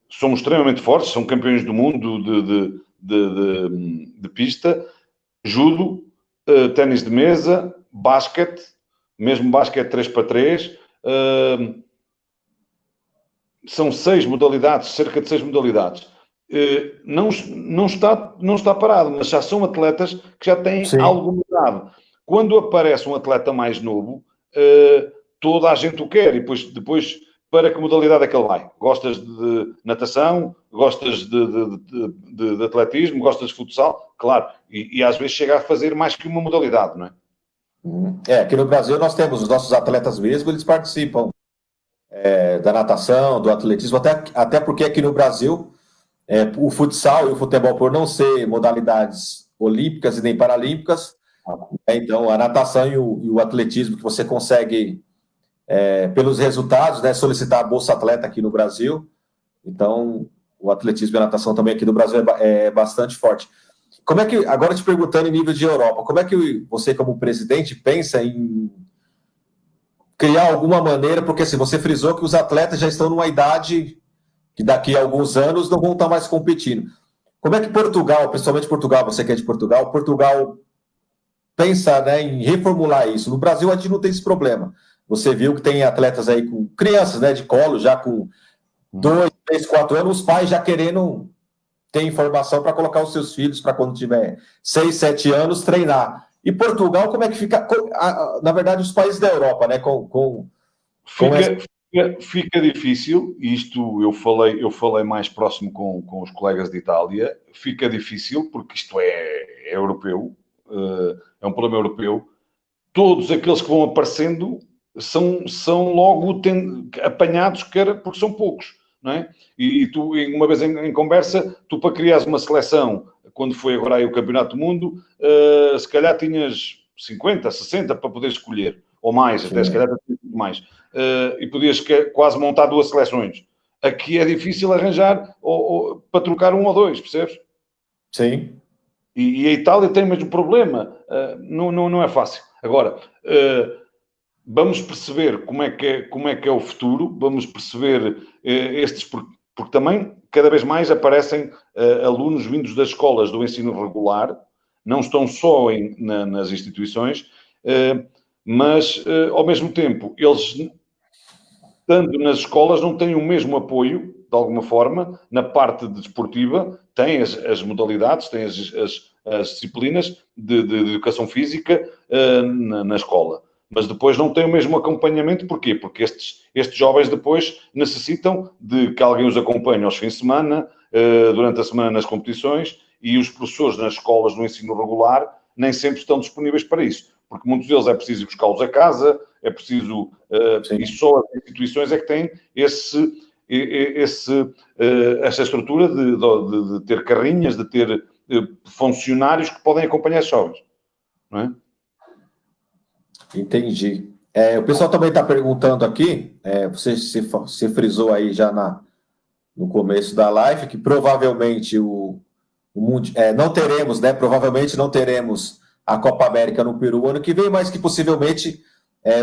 são extremamente fortes, são campeões do mundo de pista, judo, ténis de mesa, basquete, mesmo basquete 3x3, são 6 modalidades, cerca de 6 modalidades. Não está parado, mas já são atletas que já têm alguma idade. Quando aparece um atleta mais novo, toda a gente o quer, e depois para que modalidade é que ele vai? Gostas de natação? Gostas de atletismo? Gostas de futsal? Claro, e às vezes chega a fazer mais que uma modalidade, não é? Aqui no Brasil nós temos os nossos atletas mesmo, eles participam da natação, do atletismo, até porque aqui no Brasil o futsal e o futebol, por não ser modalidades olímpicas e nem paralímpicas, então a natação e o atletismo que você consegue, pelos resultados, né, solicitar a Bolsa Atleta aqui no Brasil. Então, o atletismo e a natação também aqui no Brasil é bastante forte. Como é que, agora te perguntando em nível de Europa, como é que você, como presidente, pensa em criar alguma maneira, porque assim, você frisou que os atletas já estão numa idade que daqui a alguns anos não vão estar mais competindo. Como é que Portugal, principalmente Portugal, você que é de Portugal pensa, né, em reformular isso? No Brasil a gente não tem esse problema. Você viu que tem atletas aí com crianças, né, de colo, já com 2, 3, 4 anos, os pais já querendo ter informação para colocar os seus filhos para quando tiver 6, 7 anos treinar. E Portugal, como é que fica? Na verdade, os países da Europa, né, Fica difícil, isto eu falei mais próximo com os colegas de Itália, fica difícil porque isto é europeu, é um problema europeu. Todos aqueles que vão aparecendo são logo apanhados, porque são poucos, não é? E tu, uma vez em conversa, tu para criares uma seleção, quando foi agora aí o Campeonato do Mundo, se calhar tinhas 50, 60 para poder escolher, ou mais, até se calhar mais. E podias quase montar 2 seleções. Aqui é difícil arranjar para trocar 1 ou 2, percebes? Sim. E a Itália tem o mesmo problema. Não é fácil. Agora, vamos perceber como é que é o futuro, vamos perceber porque também cada vez mais aparecem alunos vindos das escolas do ensino regular, não estão só nas instituições, mas ao mesmo tempo eles, estando nas escolas, não têm o mesmo apoio, de alguma forma, na parte desportiva, têm as modalidades, têm as disciplinas de educação física na escola. Mas depois não têm o mesmo acompanhamento. Porquê? Porque estes jovens depois necessitam de que alguém os acompanhe aos fins de semana, durante a semana nas competições, e os professores nas escolas no ensino regular nem sempre estão disponíveis para isso. Porque muitos deles é preciso buscá-los a casa, é preciso... e só as instituições é que têm essa estrutura de ter carrinhas, de ter funcionários que podem acompanhar os jovens. Não é? Entendi. O pessoal também está perguntando aqui, você se frisou aí já no começo da live, que provavelmente não teremos, né? Provavelmente não teremos a Copa América no Peru ano que vem, mas que possivelmente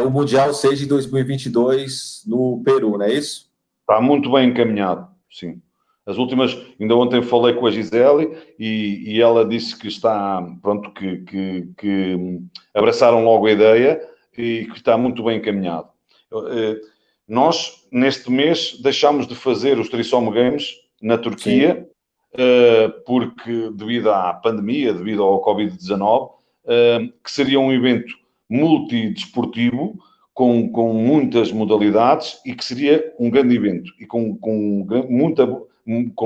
o Mundial seja em 2022 no Peru, não é isso? Está muito bem encaminhado, sim. As últimas, ainda ontem falei com a Gisele e ela disse que está, pronto, que abraçaram logo a ideia e que está muito bem encaminhado. Nós, neste mês, deixámos de fazer os Trisome Games na Turquia, porque devido à pandemia, devido ao Covid-19, que seria um evento multidesportivo, com muitas modalidades e que seria um grande evento e com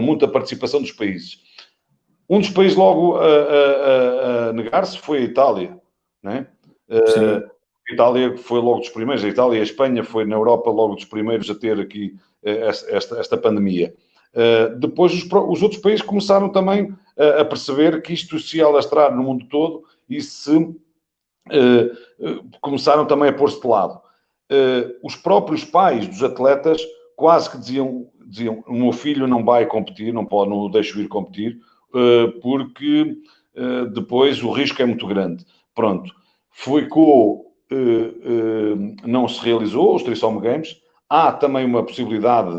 muita participação dos países. Um dos países logo a negar-se foi a Itália, né? A Itália foi logo dos primeiros, a Itália e a Espanha foi na Europa logo dos primeiros a ter aqui esta pandemia. Depois os outros países começaram também a perceber que isto se ia alastrar no mundo todo e começaram também a pôr-se de lado. Os próprios pais dos atletas quase que diziam o meu filho não vai competir, não o deixo ir competir, porque depois o risco é muito grande. Pronto. Não se realizou os Trisome Games. Há também uma possibilidade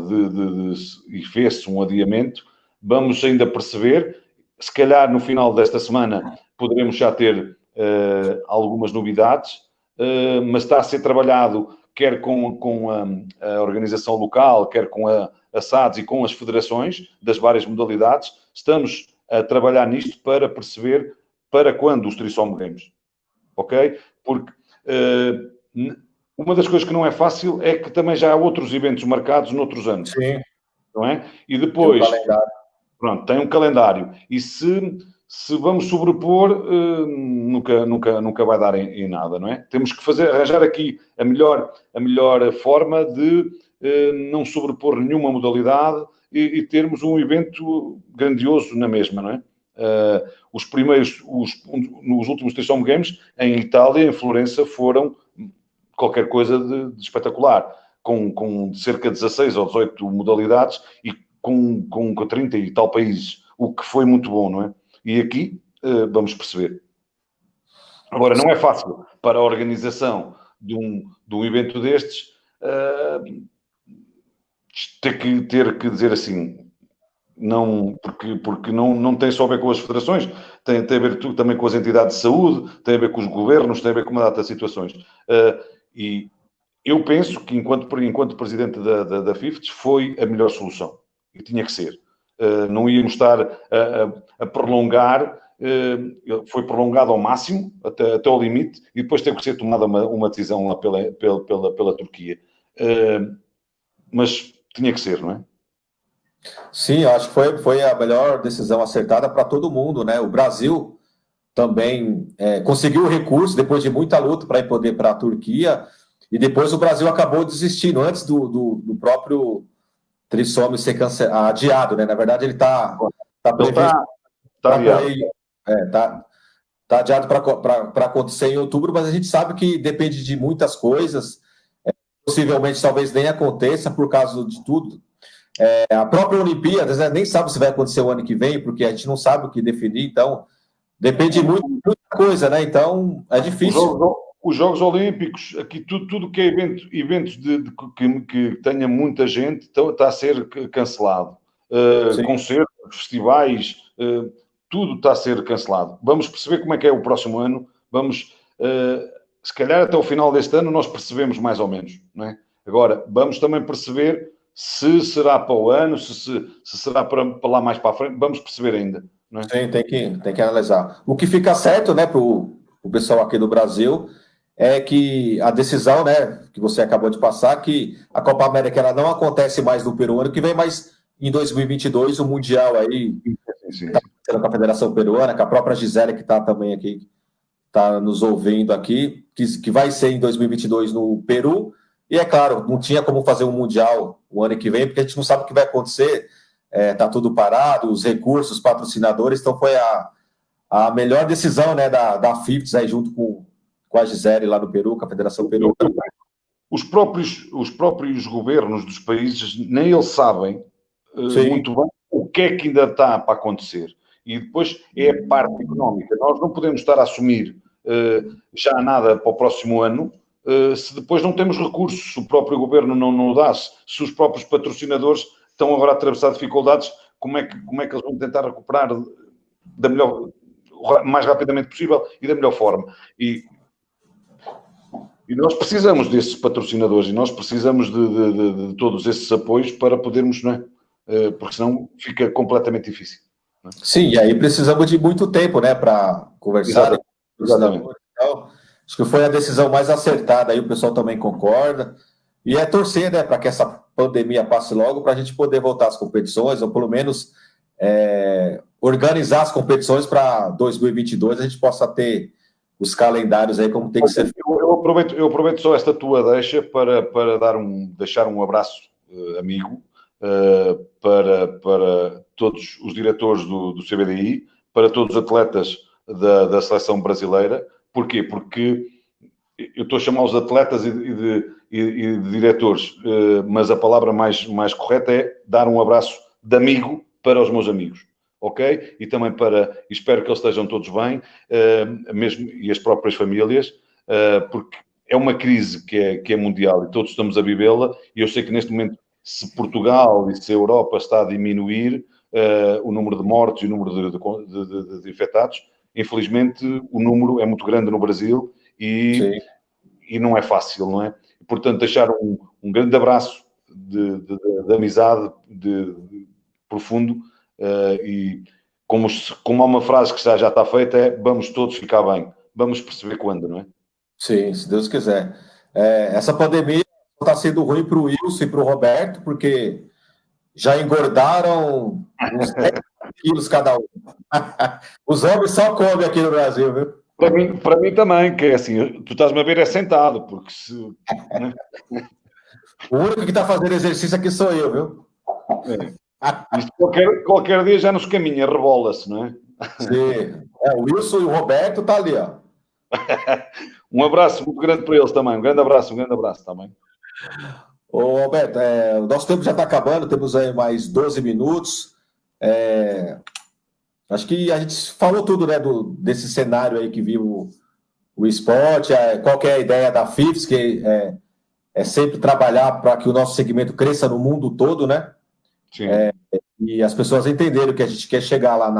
e fez-se um adiamento. Vamos ainda perceber. Se calhar no final desta semana poderemos já ter algumas novidades, mas está a ser trabalhado quer com a organização local, quer com a SADS e com as federações das várias modalidades. Estamos a trabalhar nisto para perceber para quando os Trisome Games. Ok? Porque uma das coisas que não é fácil é que também já há outros eventos marcados noutros anos. Sim. Não é? E depois... tem um calendário. E se vamos sobrepor, nunca vai dar em nada, não é? Temos que arranjar aqui a melhor forma de não sobrepor nenhuma modalidade e termos um evento grandioso na mesma, não é? Nos últimos Trisome Games, em Itália, em Florença, foram qualquer coisa de espetacular, com cerca de 16 ou 18 modalidades e com 30 e tal países, o que foi muito bom, não é? E aqui vamos perceber. Agora, não é fácil para a organização de um evento destes ter que dizer assim, não, porque não tem só a ver com as federações, tem a ver também com as entidades de saúde, tem a ver com os governos, tem a ver com uma data de situações. E eu penso que, enquanto presidente da FIFTES, foi a melhor solução. E tinha que ser. Não íamos estar a prolongar, foi prolongado ao máximo, até ao limite, e depois teve que ser tomada uma decisão lá pela Turquia. Mas tinha que ser, não é? Sim, eu acho que foi a melhor decisão acertada para todo mundo, né? O Brasil também conseguiu o recurso depois de muita luta para poder para a Turquia, e depois o Brasil acabou desistindo antes do próprio Trisome ser adiado, né? Na verdade, ele está previsto tá adiado para acontecer em outubro, mas a gente sabe que depende de muitas coisas, possivelmente talvez nem aconteça por causa de tudo. A própria Olimpíada, né, nem sabe se vai acontecer o ano que vem, porque a gente não sabe o que definir, então depende muito de muita coisa, né? Então é difícil. Os Jogos Olímpicos, aqui tudo que é eventos que tenha muita gente, está a ser cancelado. Concertos, festivais, tudo está a ser cancelado. Vamos perceber como é que é o próximo ano. Se calhar até o final deste ano nós percebemos mais ou menos, não é? Agora, vamos também perceber se será para o ano, se será para lá mais para a frente. Vamos perceber ainda, não é? Sim, tem que analisar. O que fica certo, né, para o pessoal aqui do Brasil, é que a decisão, né, que você acabou de passar, que a Copa América ela não acontece mais no Peru ano que vem, mas em 2022 o Mundial aí, com a Federação Peruana, com a própria Gisele que está também aqui, está nos ouvindo aqui, que vai ser em 2022 no Peru, e é claro, não tinha como fazer um Mundial o ano que vem, porque a gente não sabe o que vai acontecer, está tudo parado, os recursos, os patrocinadores, então foi a melhor decisão, né, da FIFTES aí junto com a Gisele lá no Peru, com a Federação Peruana. Os próprios governos dos países, nem eles sabem muito bem o que é que ainda está para acontecer. E depois é a parte económica. Nós não podemos estar a assumir já nada para o próximo ano se depois não temos recursos, se o próprio governo não dá, se os próprios patrocinadores estão agora a atravessar dificuldades como é que eles vão tentar recuperar mais rapidamente possível e da melhor forma. E nós precisamos desses patrocinadores e nós precisamos de todos esses apoios para podermos, não é? Porque senão fica completamente difícil. Não é? Sim, e aí precisamos de muito tempo, né, para conversar. Exatamente. Então, acho que foi a decisão mais acertada, aí o pessoal também concorda. E é torcer, né, para que essa pandemia passe logo, para a gente poder voltar às competições, ou pelo menos organizar as competições para 2022, a gente possa ter os calendários aí como tem que ser. Eu aproveito só esta tua deixa para deixar um abraço amigo para todos os diretores do CBDI, para todos os atletas da seleção brasileira. Porquê? Porque eu estou a chamar os atletas e de diretores, mas a palavra mais correta é dar um abraço de amigo para os meus amigos. Ok? E também espero que eles estejam todos bem, mesmo, e as próprias famílias, porque é uma crise que é mundial e todos estamos a vivê-la, e eu sei que neste momento, se Portugal e se a Europa está a diminuir o número de mortes e o número de infectados, infelizmente o número é muito grande no Brasil e não é fácil, não é? Portanto, deixar um grande abraço de amizade profundo. E como há uma frase que já está feita, é vamos todos ficar bem, vamos perceber quando, não é? Sim, se Deus quiser. Essa pandemia está sendo ruim para o Wilson e para o Roberto, porque já engordaram uns 10 quilos cada um. Os homens só comem aqui no Brasil, viu? Para mim também, que é assim, tu estás-me a ver é sentado, porque se... Né? O único que está fazendo exercício aqui sou eu, viu? Isto qualquer dia já nos caminha, rebola-se, não é? Sim. O Wilson e o Roberto tá ali, ó. Um abraço muito grande para eles também. Um grande abraço também. Ô, Roberto, o nosso tempo já está acabando, temos aí mais 12 minutos. Acho que a gente falou tudo, né, desse cenário aí que vive o esporte, qual que é a ideia da FIFS, que é sempre trabalhar para que o nosso segmento cresça no mundo todo, né? Sim. E as pessoas entenderem que a gente quer chegar lá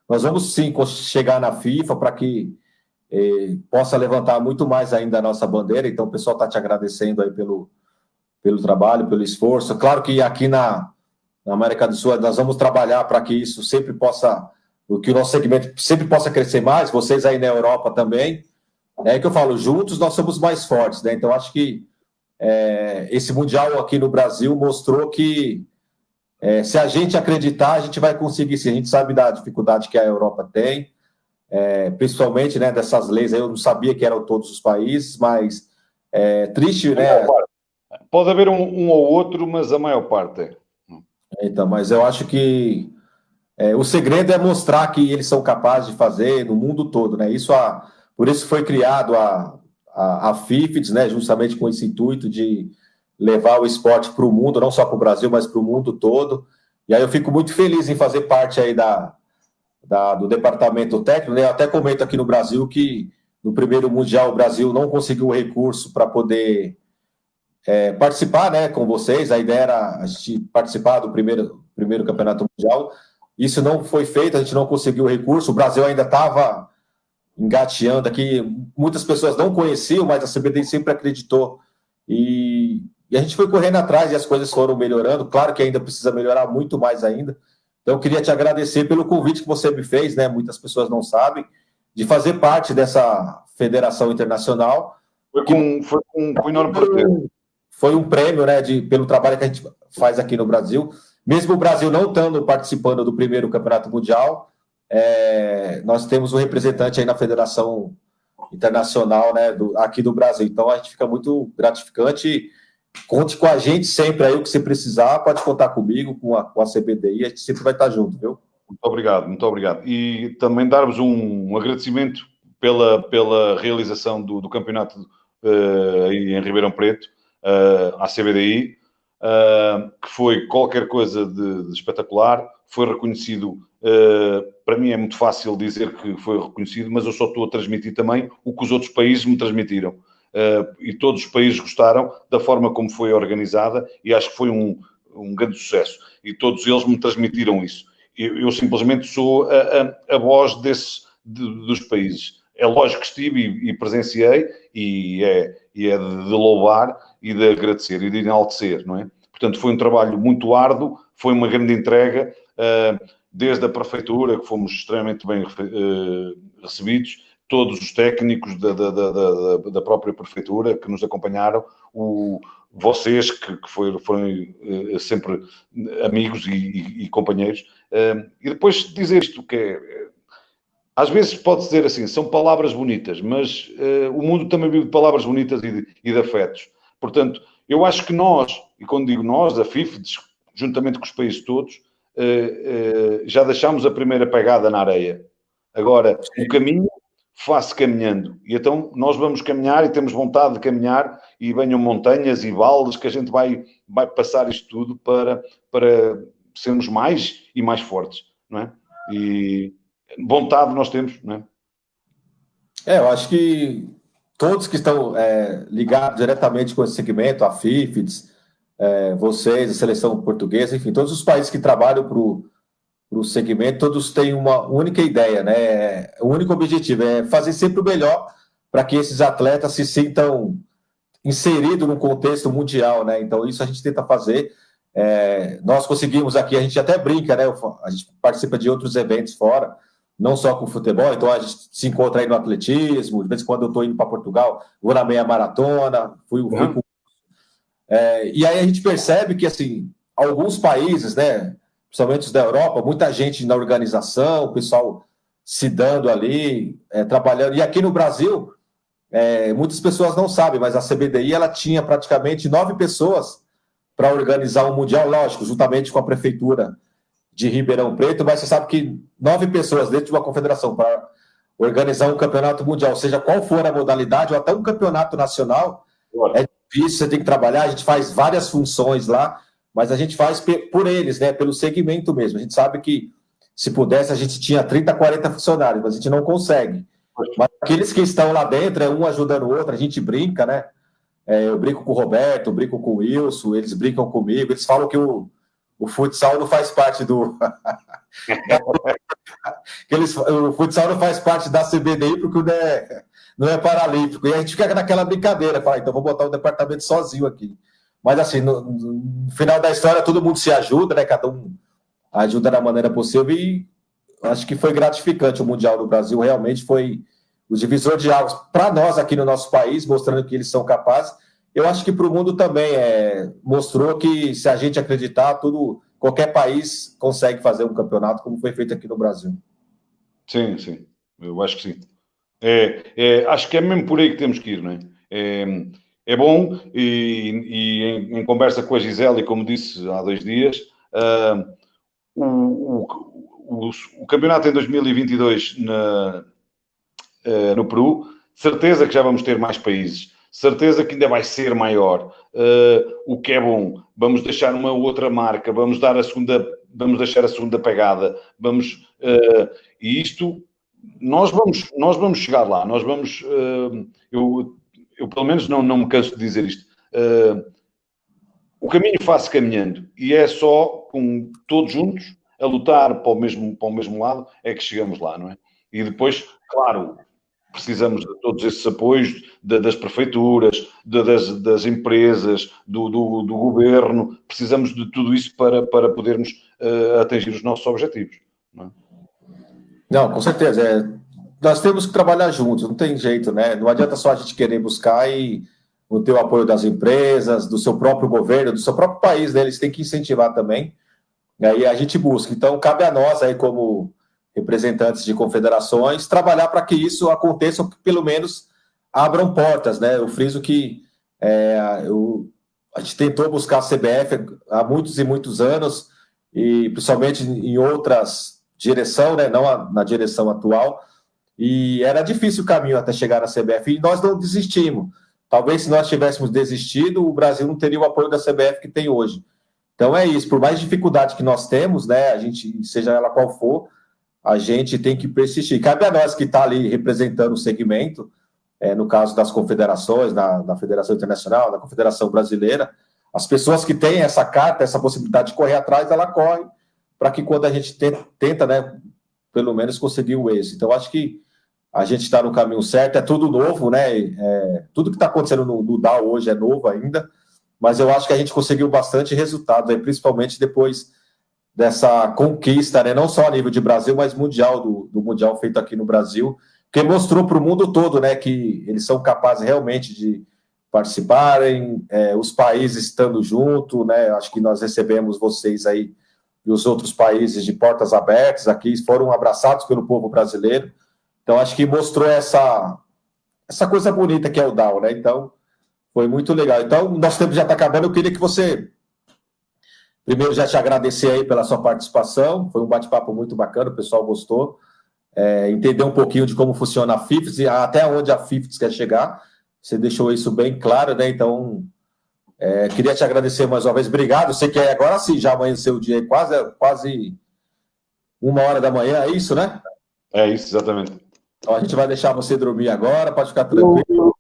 Nós vamos sim chegar na FIFA para que possa levantar muito mais ainda a nossa bandeira. Então, o pessoal está te agradecendo aí pelo trabalho, pelo esforço. Claro que aqui na América do Sul nós vamos trabalhar para que isso sempre possa, que o nosso segmento sempre possa crescer mais, vocês aí na Europa também. É que eu falo, juntos nós somos mais fortes, né? Então, acho que esse Mundial aqui no Brasil mostrou que se a gente acreditar, a gente vai conseguir sim. A gente sabe da dificuldade que a Europa tem, principalmente, né, dessas leis aí. Eu não sabia que eram todos os países, mas triste, né? Pode haver um ou outro, mas a maior parte é. Então, mas eu acho que o segredo é mostrar que eles são capazes de fazer no mundo todo, né? Por isso foi criado a FIFIDS, né? Justamente com esse intuito de levar o esporte para o mundo, não só para o Brasil, mas para o mundo todo. E aí eu fico muito feliz em fazer parte aí do departamento técnico, né? Eu até comento aqui no Brasil que no primeiro Mundial o Brasil não conseguiu o recurso para poder participar, né, com vocês. A ideia era a gente participar do primeiro campeonato mundial. Isso não foi feito, a gente não conseguiu o recurso. O Brasil ainda estava engateando aqui. Muitas pessoas não conheciam, mas a CBDI sempre acreditou. E a gente foi correndo atrás e as coisas foram melhorando. Claro que ainda precisa melhorar muito mais ainda. Então, eu queria te agradecer pelo convite que você me fez, né? Muitas pessoas não sabem, de fazer parte dessa federação internacional. Foi com enorme prazer. Foi um prêmio, né, pelo trabalho que a gente faz aqui no Brasil. Mesmo o Brasil não estando participando do primeiro campeonato mundial, nós temos um representante aí na Federação Internacional, né, aqui do Brasil. Então, a gente fica muito gratificante. Conte com a gente sempre aí, o que você precisar, pode contar comigo, com a CBDI, a gente sempre vai estar junto, viu? Muito obrigado, muito obrigado. E também dar-vos um agradecimento pela realização do campeonato aí em Ribeirão Preto, à CBDI, que foi qualquer coisa de espetacular, foi reconhecido. Para mim é muito fácil dizer que foi reconhecido, mas eu só estou a transmitir também o que os outros países me transmitiram. E todos os países gostaram da forma como foi organizada, e acho que foi um grande sucesso. E todos eles me transmitiram isso. Eu simplesmente sou a voz dos países. É lógico que estive e presenciei, e é de louvar e de agradecer e de enaltecer, não é? Portanto, foi um trabalho muito árduo, foi uma grande entrega, desde a prefeitura, que fomos extremamente bem recebidos, todos os técnicos da própria prefeitura que nos acompanharam, vocês que foram sempre amigos e companheiros. E depois dizer isto, que às vezes pode dizer assim, são palavras bonitas, mas o mundo também vive de palavras bonitas e de afetos. Portanto, eu acho que nós, e quando digo nós, a FIFEDS, juntamente com os países todos, já deixámos a primeira pegada na areia. Agora, o caminho faz-se caminhando. E então nós vamos caminhar e temos vontade de caminhar e venham montanhas e vales que a gente vai passar isto tudo para sermos mais e mais fortes, não é? E vontade nós temos, não é? Eu acho que todos que estão ligados diretamente com esse segmento, a FIFEDS, vocês, a seleção portuguesa, enfim, todos os países que trabalham para o segmento, todos têm uma única ideia, né? O único objetivo é fazer sempre o melhor para que esses atletas se sintam inseridos no contexto mundial, né? Então, isso a gente tenta fazer. Nós conseguimos aqui, a gente até brinca, né? A gente participa de outros eventos fora, não só com futebol, então a gente se encontra aí no atletismo, de vez em quando eu estou indo para Portugal, vou na meia maratona, fui com... E aí a gente percebe que, assim, alguns países, né, principalmente os da Europa, muita gente na organização, o pessoal se dando ali, trabalhando. E aqui no Brasil, muitas pessoas não sabem, mas a CBDI ela tinha praticamente 9 pessoas para organizar um Mundial, lógico, juntamente com a Prefeitura de Ribeirão Preto, mas você sabe que 9 pessoas dentro de uma confederação para organizar um campeonato mundial, seja qual for a modalidade, ou até um campeonato nacional, é difícil, você tem que trabalhar, a gente faz várias funções lá, mas a gente faz por eles, né, pelo segmento mesmo. A gente sabe que, se pudesse, a gente tinha 30, 40 funcionários, mas a gente não consegue. Mas aqueles que estão lá dentro, um ajudando o outro, a gente brinca, né? Eu brinco com o Roberto, eu brinco com o Wilson, eles brincam comigo, eles falam que o futsal não faz parte do... o futsal não faz parte da CBDI porque não é paralímpico. E a gente fica naquela brincadeira, fala, então vou botar o departamento sozinho aqui. Mas assim, no final da história, todo mundo se ajuda, né? Cada um ajuda da maneira possível e acho que foi gratificante o Mundial do Brasil, realmente foi o divisor de águas para nós aqui no nosso país, mostrando que eles são capazes. Eu acho que para o mundo também mostrou que se a gente acreditar, qualquer país consegue fazer um campeonato como foi feito aqui no Brasil. Sim, sim, eu acho que sim. Acho que é mesmo por aí que temos que ir, não é? É bom, e em conversa com a Gisele, como disse há 2 dias, o campeonato em 2022 no Peru, certeza que já vamos ter mais países, certeza que ainda vai ser maior, o que é bom. Vamos deixar uma outra marca, vamos deixar a segunda pegada, e isto, nós vamos chegar lá, eu pelo menos não me canso de dizer isto. O caminho faz-se caminhando e é só com todos juntos a lutar para o mesmo lado é que chegamos lá, não é? E depois, claro, precisamos de todos esses apoios das prefeituras, das empresas, do governo, precisamos de tudo isso para podermos atingir os nossos objetivos, não é? Não, com certeza. Nós temos que trabalhar juntos, não tem jeito, né? Não adianta só a gente querer buscar e não ter o apoio das empresas, do seu próprio governo, do seu próprio país, né? Eles têm que incentivar também. E aí a gente busca. Então, cabe a nós aí, como representantes de confederações, trabalhar para que isso aconteça, ou que pelo menos abram portas, né? Eu friso que a gente tentou buscar a CBF há muitos e muitos anos, e principalmente em outras direções, né? Não na direção atual, e era difícil o caminho até chegar na CBF, e nós não desistimos. Talvez se nós tivéssemos desistido, o Brasil não teria o apoio da CBF que tem hoje. Então é isso, por mais dificuldade que nós temos, né, a gente, seja ela qual for, a gente tem que persistir. Cabe a nós que está ali representando o segmento, no caso das confederações, da Federação Internacional, da Confederação Brasileira, as pessoas que têm essa carta, essa possibilidade de correr atrás, ela corre para que quando a gente tenta, né, pelo menos conseguir o êxito. Então, acho que a gente está no caminho certo, é tudo novo, né? Tudo que está acontecendo no DAO hoje é novo ainda, mas eu acho que a gente conseguiu bastante resultado, né, principalmente depois dessa conquista, né, não só a nível de Brasil, mas mundial, do Mundial feito aqui no Brasil, que mostrou para o mundo todo, né, que eles são capazes realmente de participarem, os países estando junto, né, acho que nós recebemos vocês aí e os outros países de portas abertas aqui, foram abraçados pelo povo brasileiro, então acho que mostrou essa coisa bonita que é o DAO, né, então foi muito legal. Então, nosso tempo já está acabando, eu queria que você, primeiro, já te agradecer aí pela sua participação, foi um bate-papo muito bacana, o pessoal gostou, entender um pouquinho de como funciona a FIFTS e até onde a FIFTS quer chegar, você deixou isso bem claro, né, então, queria te agradecer mais uma vez, obrigado, sei que agora sim, já amanheceu o dia, quase 1h da manhã, é isso, né? É isso, exatamente. Então, a gente vai deixar você dormir agora, pode ficar tranquilo.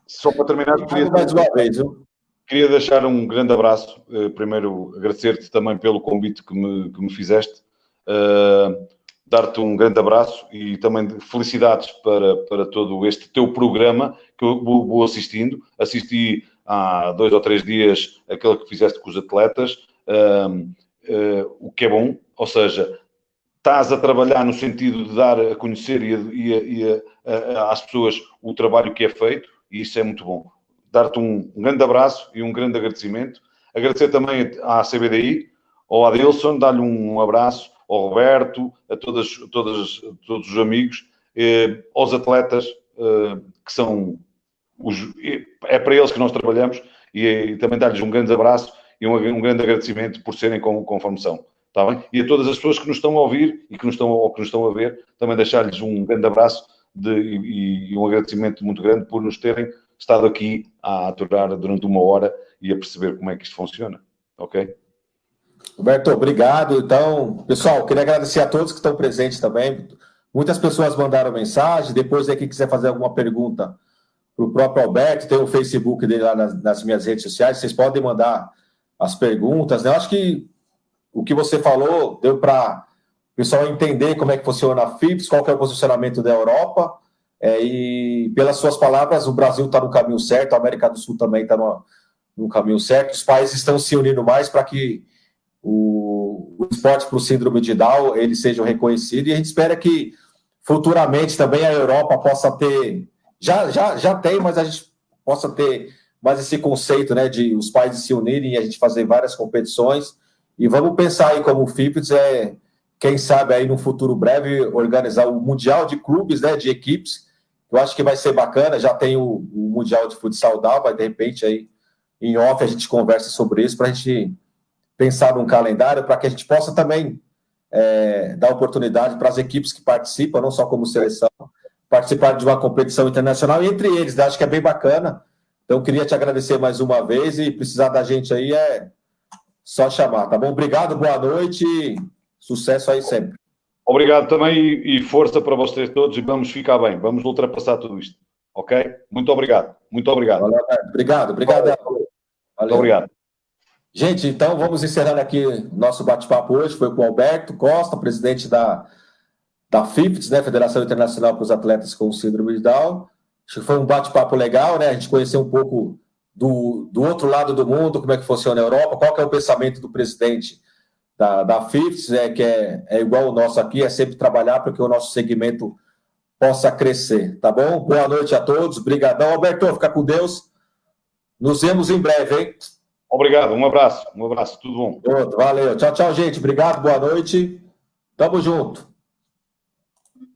Só para terminar, Mais uma vez, viu? Queria deixar um grande abraço. Primeiro, agradecer-te também pelo convite que me fizeste. Dar-te um grande abraço e também felicidades para todo este teu programa que eu vou assistindo. Assisti há 2 ou 3 dias aquele que fizeste com os atletas, o que é bom. Ou seja, estás a trabalhar no sentido de dar a conhecer às pessoas o trabalho que é feito e isso é muito bom. Dar-te um grande abraço e um grande agradecimento. Agradecer também à CBDI, ao Adilson, dar-lhe um abraço, ao Roberto, a todos os amigos, aos atletas, que são é para eles que nós trabalhamos, e também dar-lhes um grande abraço e um grande agradecimento por serem conforme são. Está bem? E a todas as pessoas que nos estão a ouvir e que nos estão a ver, também deixar-lhes um grande abraço e um agradecimento muito grande por nos terem estado aqui a aturar durante 1 hora e a perceber como é que isto funciona. Ok? Roberto, obrigado. Então, pessoal, queria agradecer a todos que estão presentes também. Muitas pessoas mandaram mensagem. Depois, quem quiser fazer alguma pergunta para o próprio Alberto, tem o Facebook dele lá nas minhas redes sociais. Vocês podem mandar as perguntas, né? Eu acho que o que você falou deu para o pessoal entender como é que funciona a FIPS, qual que é o posicionamento da Europa. E pelas suas palavras, o Brasil está no caminho certo, a América do Sul também está no caminho certo. Os países estão se unindo mais para que o esporte para o síndrome de Down ele seja reconhecido, e a gente espera que futuramente também a Europa possa ter, já tem, mas a gente possa ter mais esse conceito, né, de os países se unirem e a gente fazer várias competições, e vamos pensar aí como o FIPS quem sabe aí no futuro breve organizar o Mundial de Clubes, né, de equipes. Eu acho que vai ser bacana, já tem o Mundial de Futsal Down, mas de repente aí em off a gente conversa sobre isso para a gente pensar num calendário para que a gente possa também dar oportunidade para as equipes que participam, não só como seleção, participar de uma competição internacional, e entre eles, né? Acho que é bem bacana. Então, queria te agradecer mais uma vez, e precisar da gente aí é só chamar, tá bom? Obrigado, boa noite e sucesso aí sempre. Obrigado também e força para vocês todos, e vamos ficar bem, vamos ultrapassar tudo isto, ok? Muito obrigado, muito obrigado. Valeu, obrigado. Valeu. Muito obrigado. Gente, então vamos encerrando aqui nosso bate-papo hoje. Foi com o Alberto Costa, presidente da FIFTS, né, Federação Internacional para os Atletas com Síndrome de Down. Acho que foi um bate-papo legal, né? A gente conheceu um pouco do outro lado do mundo, como é que funciona a Europa, qual que é o pensamento do presidente da FIFTS, que é igual o nosso aqui, é sempre trabalhar para que o nosso segmento possa crescer, tá bom? Boa noite a todos, brigadão. Alberto, fica com Deus. Nos vemos em breve, hein? Obrigado, um abraço, tudo bom. Valeu, tchau, tchau, gente. Obrigado, boa noite. Tamo junto.